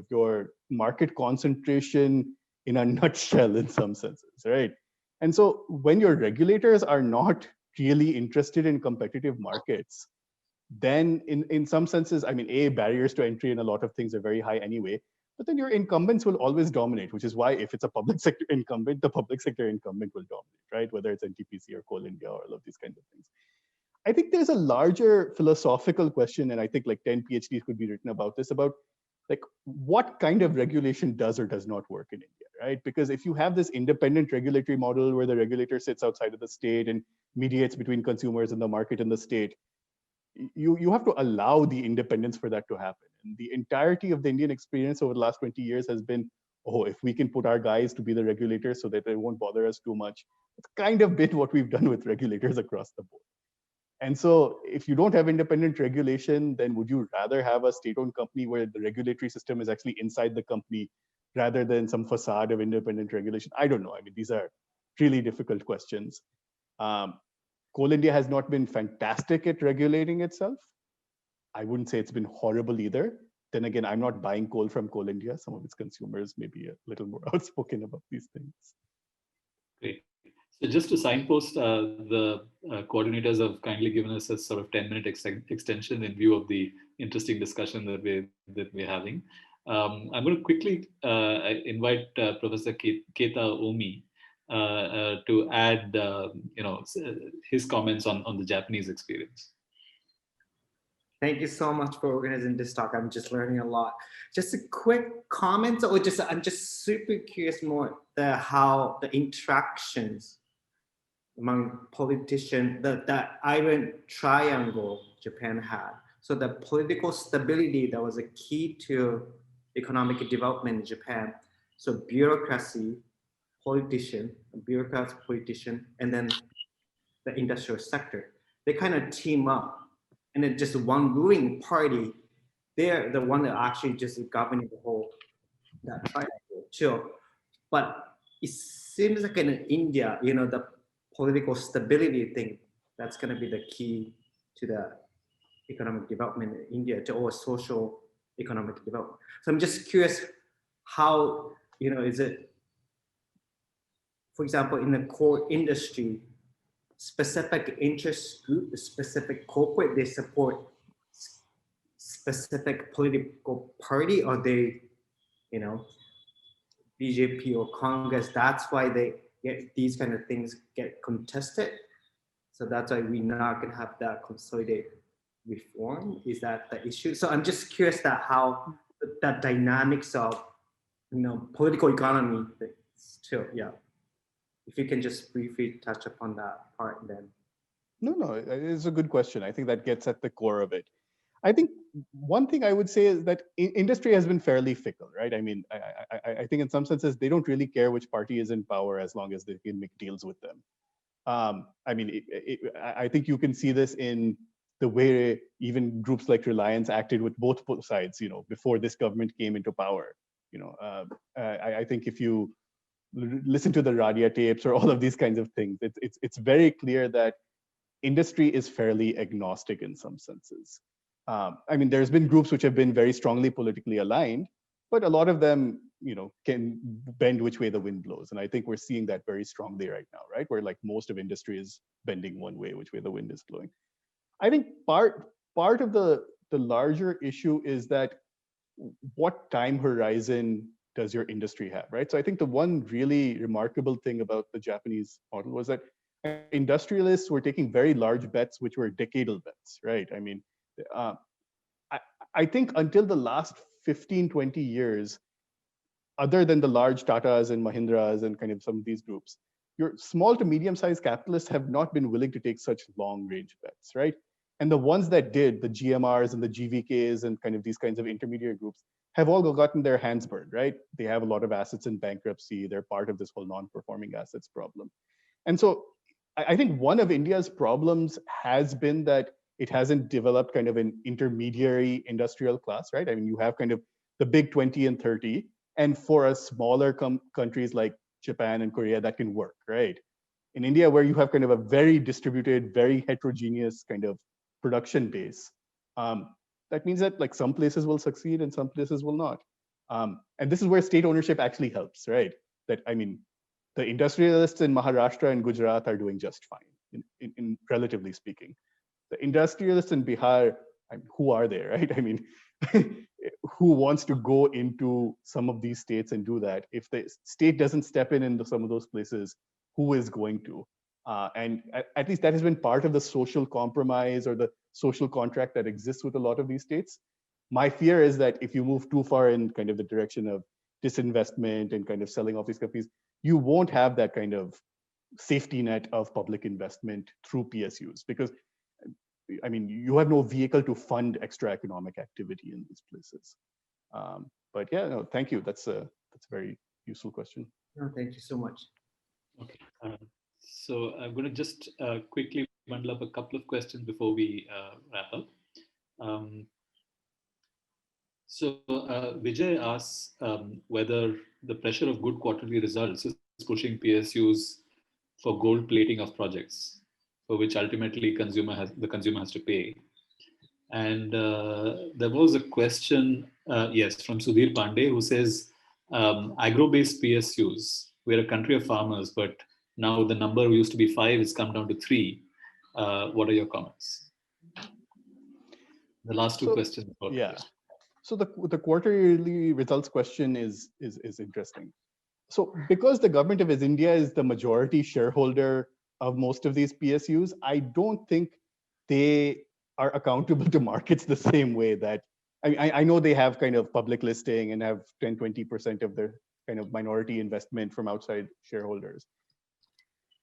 your market concentration in a nutshell in some senses, right? And so when your regulators are not really interested in competitive markets, then in some senses, I mean, barriers to entry in a lot of things are very high anyway. but then your incumbents will always dominate, which is why if it's a public sector incumbent, the public sector incumbent will dominate, right? Whether it's NTPC or Coal India or all of these kinds of things. I think there's a larger philosophical question, and I think like 10 PhDs could be written about this, about like what kind of regulation does or does not work in India, right? Because if you have this independent regulatory model where the regulator sits outside of the state and mediates between consumers and the market and the state, you have to allow the independence for that to happen. And the entirety of the Indian experience over the last 20 years has been, oh, if we can put our guys to be the regulators so that they won't bother us too much, it's kind of been what we've done with regulators across the board. And so if you don't have independent regulation, then would you rather have a state-owned company where the regulatory system is actually inside the company rather than some facade of independent regulation? I don't know. I mean, these are really difficult questions. Coal India has not been fantastic at regulating itself. I wouldn't say it's been horrible either. Then again, I'm not buying coal from Coal India. Some of its consumers may be a little more outspoken about these things. Great. So just to signpost, the coordinators have kindly given us a sort of 10-minute extension in view of the interesting discussion that we're having. I'm going to quickly invite Professor Keta Omi to add, his comments on the Japanese experience. Thank you so much for organizing this talk. I'm just learning a lot. Just a quick comment, or I'm just super curious more how the interactions among politicians, that iron triangle Japan had. So the political stability that was a key to economic development in Japan. So bureaucracy, bureaucrats, politician, and then the industrial sector. They kind of team up, and then just one ruling party, they're the one that actually just governing the whole that triangle too. But it seems like in India, the political stability thing, that's going to be the key to the economic development in India, or social economic development. So I'm just curious how, is it, for example, in the core industry, specific interest group, specific corporate, they support specific political party, or they, BJP or Congress, that's why they get these kind of things get contested. So that's why we're not going to have that consolidated reform. Is that the issue? So I'm just curious that how that dynamics of, political economy too. Yeah. If you can just briefly touch upon that part, then. No, it's a good question. I think that gets at the core of it. I think one thing I would say is that industry has been fairly fickle, right? I mean, I think in some senses, they don't really care which party is in power as long as they can make deals with them. I mean, I think you can see this in the way even groups like Reliance acted with both sides, before this government came into power. I think if you listen to the Radia tapes or all of these kinds of things, it's very clear that industry is fairly agnostic in some senses. I mean, there's been groups which have been very strongly politically aligned, but a lot of them, can bend which way the wind blows. And I think we're seeing that very strongly right now, right? Where like most of industry is bending one way, which way the wind is blowing. I think part of the larger issue is that what time horizon does your industry have, right? So I think the one really remarkable thing about the Japanese model was that industrialists were taking very large bets, which were decadal bets, right? I mean, I think until the last 15, 20 years, other than the large Tatas and Mahindras and kind of some of these groups, your small to medium-sized capitalists have not been willing to take such long-range bets, right? And the ones that did, the GMRs and the GVKs and kind of these kinds of intermediary groups, have all gotten their hands burned, right? They have a lot of assets in bankruptcy. They're part of this whole non-performing assets problem. And so I think one of India's problems has been that it hasn't developed kind of an intermediary industrial class, right? I mean, you have kind of the big 20 and 30, and for a smaller countries like Japan and Korea, that can work, right? In India, where you have kind of a very distributed, very heterogeneous kind of production base, that means that like some places will succeed and some places will not. And this is where state ownership actually helps, right? That, I mean, the industrialists in Maharashtra and Gujarat are doing just fine, in relatively speaking. The industrialists in Bihar, I mean, who are they, right? I mean, who wants to go into some of these states and do that. If the state doesn't step in into some of those places, who is going to? And at least that has been part of the social compromise or the social contract that exists with a lot of these states. My fear is that if you move too far in kind of the direction of disinvestment and kind of selling off these companies, you won't have that kind of safety net of public investment through PSUs, because I mean, you have no vehicle to fund extra economic activity in these places. But yeah, no, thank you. That's a very useful question. No, thank you so much. Okay. So I'm going to just quickly bundle up a couple of questions before we wrap up. So Vijay asks whether the pressure of good quarterly results is pushing PSUs for gold plating of projects, for which ultimately the consumer has to pay. And there was a question, yes, from Sudhir Pandey, who says, agro-based PSUs, we're a country of farmers, but now the number used to be 5, it's come down to 3. What are your comments? The last two questions. Yeah. So the quarterly results question is interesting. So because the government of India is the majority shareholder of most of these PSUs, I don't think they are accountable to markets the same way that, I know they have kind of public listing and have 10-20% of their kind of minority investment from outside shareholders.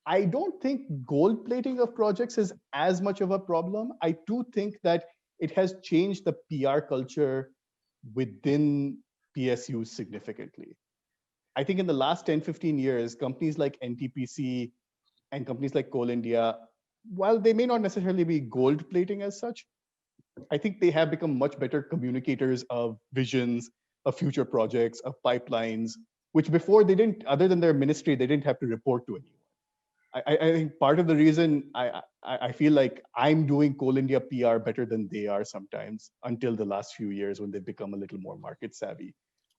I don't think gold plating of projects is as much of a problem. I do think that it has changed the PR culture within PSUs significantly. I think in the last 10-15 years, companies like NTPC and companies like Coal India, while they may not necessarily be gold plating as such, I think they have become much better communicators of visions, of future projects, of pipelines, which before they didn't, other than their ministry, they didn't have to report to anyone. I think part of the reason I feel like I'm doing Coal India PR better than they are sometimes, until the last few years when they've become a little more market savvy.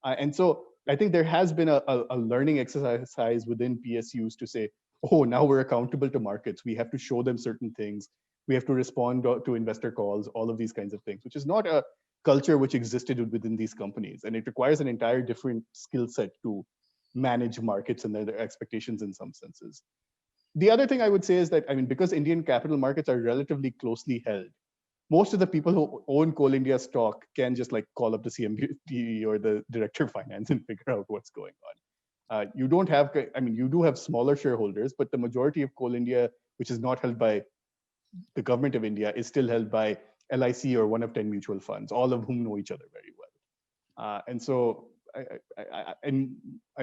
And so I think there has been a learning exercise within PSUs to say, oh, now we're accountable to markets. We have to show them certain things. We have to respond to investor calls, all of these kinds of things, which is not a culture which existed within these companies. And it requires an entire different skill set to manage markets and their expectations in some senses. The other thing I would say is that, I mean, because Indian capital markets are relatively closely held, most of the people who own Coal India stock can just like call up the CMD or the director of finance and figure out what's going on. You don't have, I mean, you do have smaller shareholders, but the majority of Coal India, which is not held by the government of India, is still held by LIC or one of 10 mutual funds, all of whom know each other very well. And so, I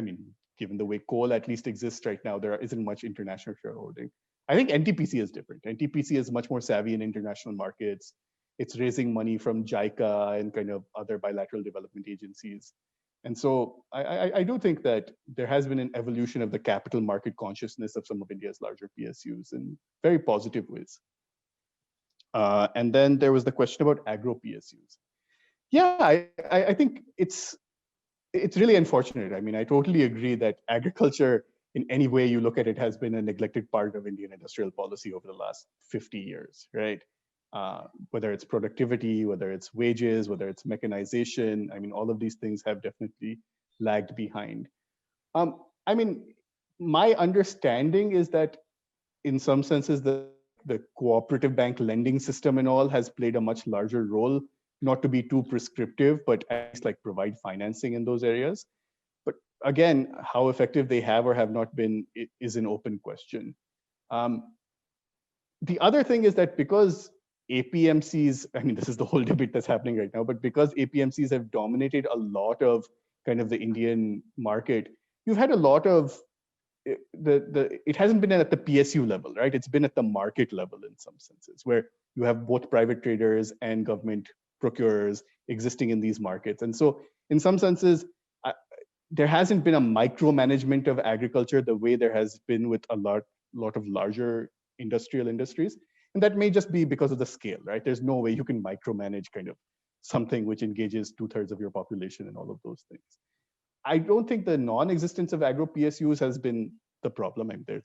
mean, given the way coal at least exists right now, there isn't much international shareholding. I think NTPC is different. NTPC is much more savvy in international markets. It's raising money from JICA and kind of other bilateral development agencies. And so I do think that there has been an evolution of the capital market consciousness of some of India's larger PSUs in very positive ways. And then there was the question about agro PSUs. Yeah, I think it's really unfortunate. I mean, I totally agree that agriculture, in any way you look at it, has been a neglected part of Indian industrial policy over the last 50 years, right? Whether it's productivity, whether it's wages, whether it's mechanization, I mean, all of these things have definitely lagged behind. I mean, my understanding is that in some senses, the cooperative bank lending system and all has played a much larger role, not to be too prescriptive, but at least like provide financing in those areas. But again, how effective they have or have not been is an open question. The other thing is that because APMCs, I mean, this is the whole debate that's happening right now, but because APMCs have dominated a lot of kind of the Indian market, you've had a lot of it hasn't been at the PSU level, right? It's been at the market level in some senses, where you have both private traders and government procurers existing in these markets. And so in some senses, there hasn't been a micromanagement of agriculture the way there has been with a lot of larger industrial industries. And that may just be because of the scale, right? There's no way you can micromanage kind of something which engages 2/3 of your population and all of those things. I don't think the non-existence of agro PSUs has been the problem. I mean,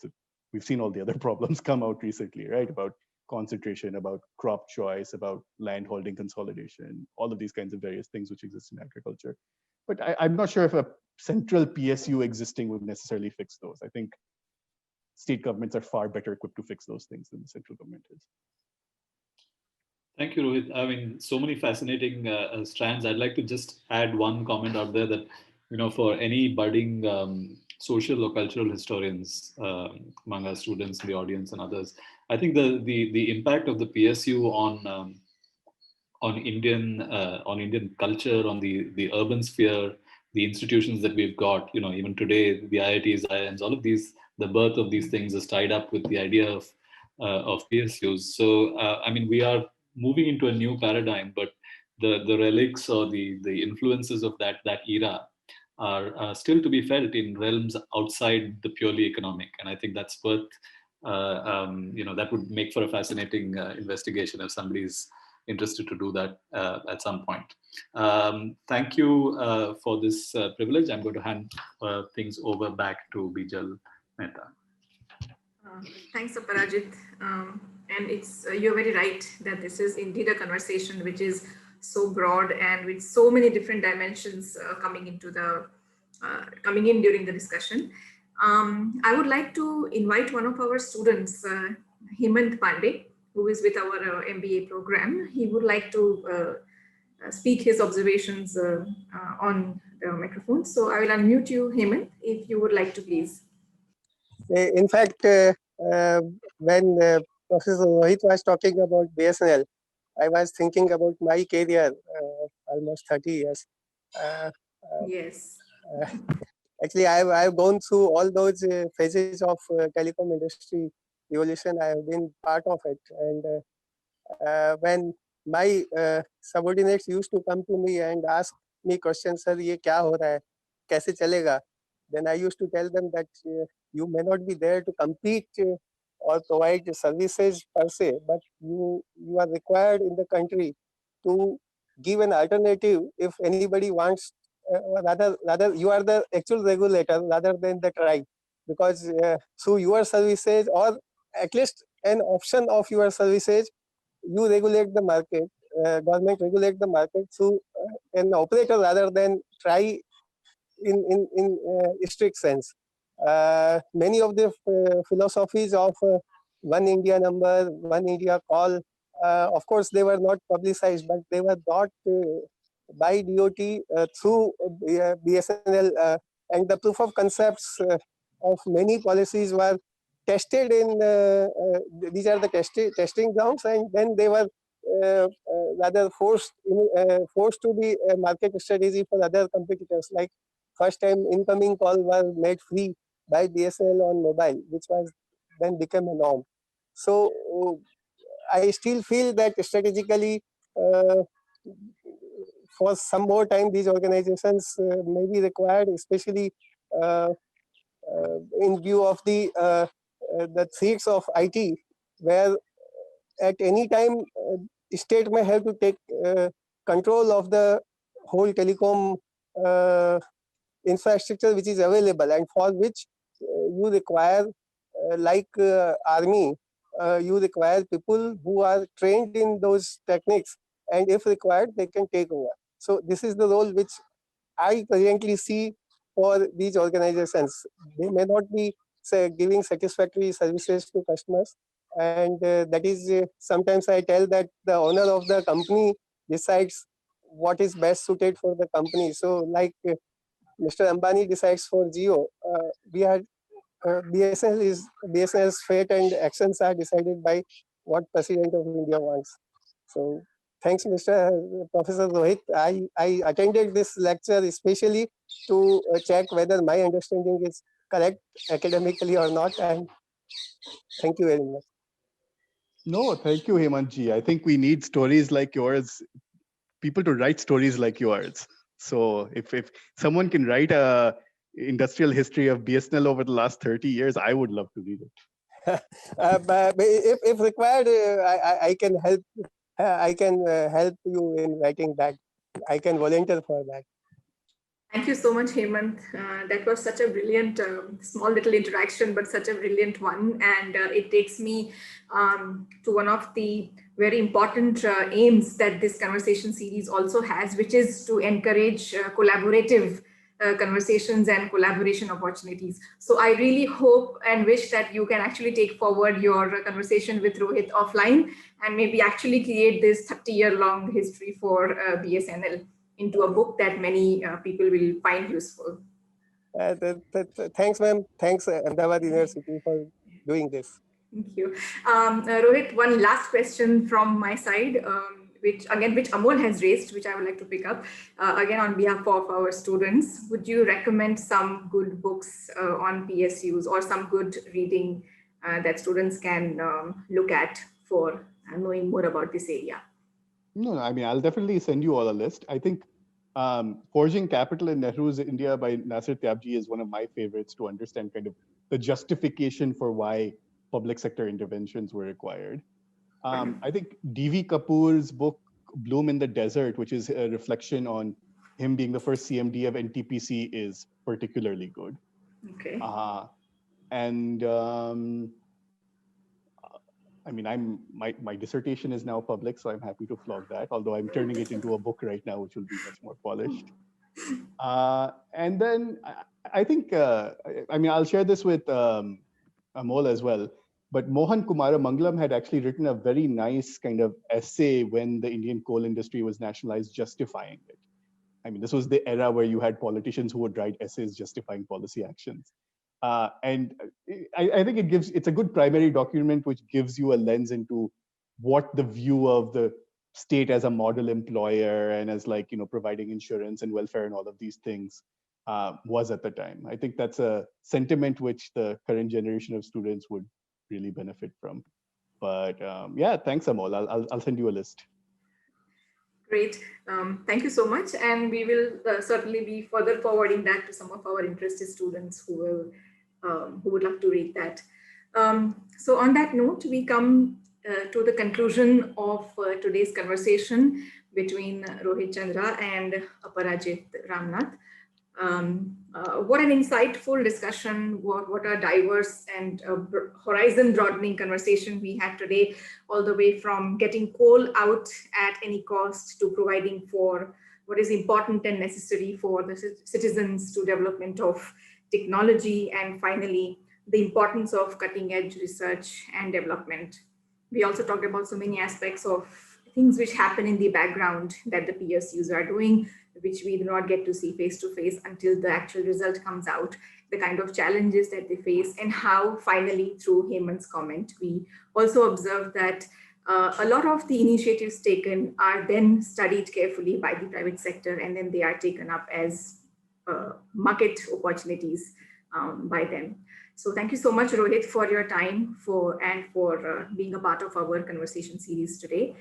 we've seen all the other problems come out recently, right? About concentration, about crop choice, about land holding consolidation, all of these kinds of various things which exist in agriculture. But I'm not sure if a central PSU existing would necessarily fix those. I think state governments are far better equipped to fix those things than the central government is. Thank you, Rohit. I mean, so many fascinating strands. I'd like to just add one comment out there that, for any budding social or cultural historians among our students in the audience and others, I think the impact of the PSU on Indian culture, on the urban sphere, the institutions that we've got, even today, the IITs, IIMs, all of these, the birth of these things is tied up with the idea of PSUs. So, I mean, we are moving into a new paradigm, but the relics or the influences of that era are still to be felt in realms outside the purely economic. And I think that's worth, that would make for a fascinating investigation if somebody's interested to do that at some point. Thank you for this privilege. I'm going to hand things over back to Bijal Mehta. Thanks, Aparajith. And you're very right that this is indeed a conversation which is so broad and with so many different dimensions coming in during the discussion. I would like to invite one of our students, Hemant Pandey, who is with our MBA program. He would like to speak his observations on the microphone. So I will unmute you, Hemant, if you would like to, please. In fact, when Professor Rohit was talking about BSNL, I was thinking about my career, almost 30 years. Yes. Actually, I've gone through all those phases of telecom industry evolution. I have been part of it. And when my subordinates used to come to me and ask me questions, sir, ye kya ho raha hai? Kaise chalega? Then I used to tell them that you may not be there to compete or provide services per se, but you are required in the country to give an alternative if anybody wants. Rather, you are the actual regulator rather than the tribe, because through your services, or at least an option of your services, you regulate the market. Government regulate the market through an operator rather than try in strict sense. Many of the philosophies of One India number, One India call, of course, they were not publicized, but they were brought by DOT through BSNL, and the proof of concepts of many policies were tested in, these are the testing grounds, and then they were rather forced to be a market strategy for other competitors. Like first time incoming call was made free by BSNL on mobile, which was then become a norm. So I still feel that strategically, for some more time, these organizations may be required, especially in view of the threats of IT, where at any time state may have to take control of the whole telecom infrastructure which is available, and for which you require, like army, you require people who are trained in those techniques, and if required, they can take over. So this is the role which I currently see for these organizations. They may not be giving satisfactory services to customers, and that is sometimes I tell that the owner of the company decides what is best suited for the company. So like Mr. Ambani decides for Jio, we are BSNL's fate and actions are decided by what President of India wants. So thanks, Mr. Professor Rohit. I attended this lecture especially to check whether my understanding is correct academically or not, and thank you very much. No, thank you, Hemantji. I think we need stories like yours, people to write stories like yours. So if someone can write a industrial history of BSNL over the last 30 years, I would love to read it. But if required, I can help. I can help you in writing that. I can volunteer for that. Thank you so much, Hemant. That was such a brilliant, small little interaction, but such a brilliant one. And it takes me to one of the very important aims that this conversation series also has, which is to encourage collaborative conversations and collaboration opportunities. So I really hope and wish that you can actually take forward your conversation with Rohit offline and maybe actually create this 30-year-long history for BSNL into a book that many people will find useful. Thanks, ma'am. Thanks, Ahmedabad University, for doing this. Thank you. Rohit, one last question from my side, which Amol has raised, which I would like to pick up. Again, on behalf of our students, would you recommend some good books on PSUs or some good reading that students can look at for knowing more about this area? No, I mean, I'll definitely send you all a list. I think Forging Capital in Nehru's India by Nasir Tyabji is one of my favorites to understand kind of the justification for why public sector interventions were required. I think D.V. Kapoor's book, Bloom in the Desert, which is a reflection on him being the first CMD of NTPC, is particularly good. Okay. I mean, my dissertation is now public, so I'm happy to flog that, although I'm turning it into a book right now, which will be much more polished. And then I think, I mean, I'll share this with Amol as well, but Mohan Kumaramangalam had actually written a very nice kind of essay when the Indian coal industry was nationalized, justifying it. I mean, this was the era where you had politicians who would write essays justifying policy actions. And I think it's a good primary document which gives you a lens into what the view of the state as a model employer and as like, providing insurance and welfare and all of these things was at the time. I think that's a sentiment which the current generation of students would really benefit from. But yeah, thanks, Amol. I'll send you a list. Great. Thank you so much. And we will certainly be further forwarding that to some of our interested students who would love to read that. So on that note, we come to the conclusion of today's conversation between Rohit Chandra and Aparajith Ramnath. What an insightful discussion, what a diverse and horizon broadening conversation we had today, all the way from getting coal out at any cost to providing for what is important and necessary for the citizens to development of technology, and finally, the importance of cutting edge research and development. We also talked about so many aspects of things which happen in the background that the PSUs are doing, which we do not get to see face to face until the actual result comes out, the kind of challenges that they face, and how finally, through Hemant's comment, we also observed that a lot of the initiatives taken are then studied carefully by the private sector, and then they are taken up as market opportunities by them. So thank you so much, Rohit, for your time for being a part of our conversation series today.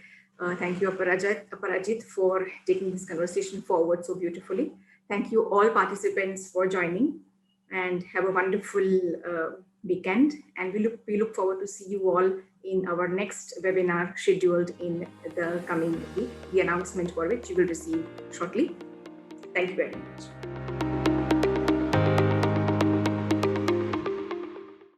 Thank you, Aparajith, for taking this conversation forward so beautifully. Thank you all participants for joining, and have a wonderful weekend. And we look forward to see you all in our next webinar scheduled in the coming week, the announcement for which you will receive shortly. Thank you very much.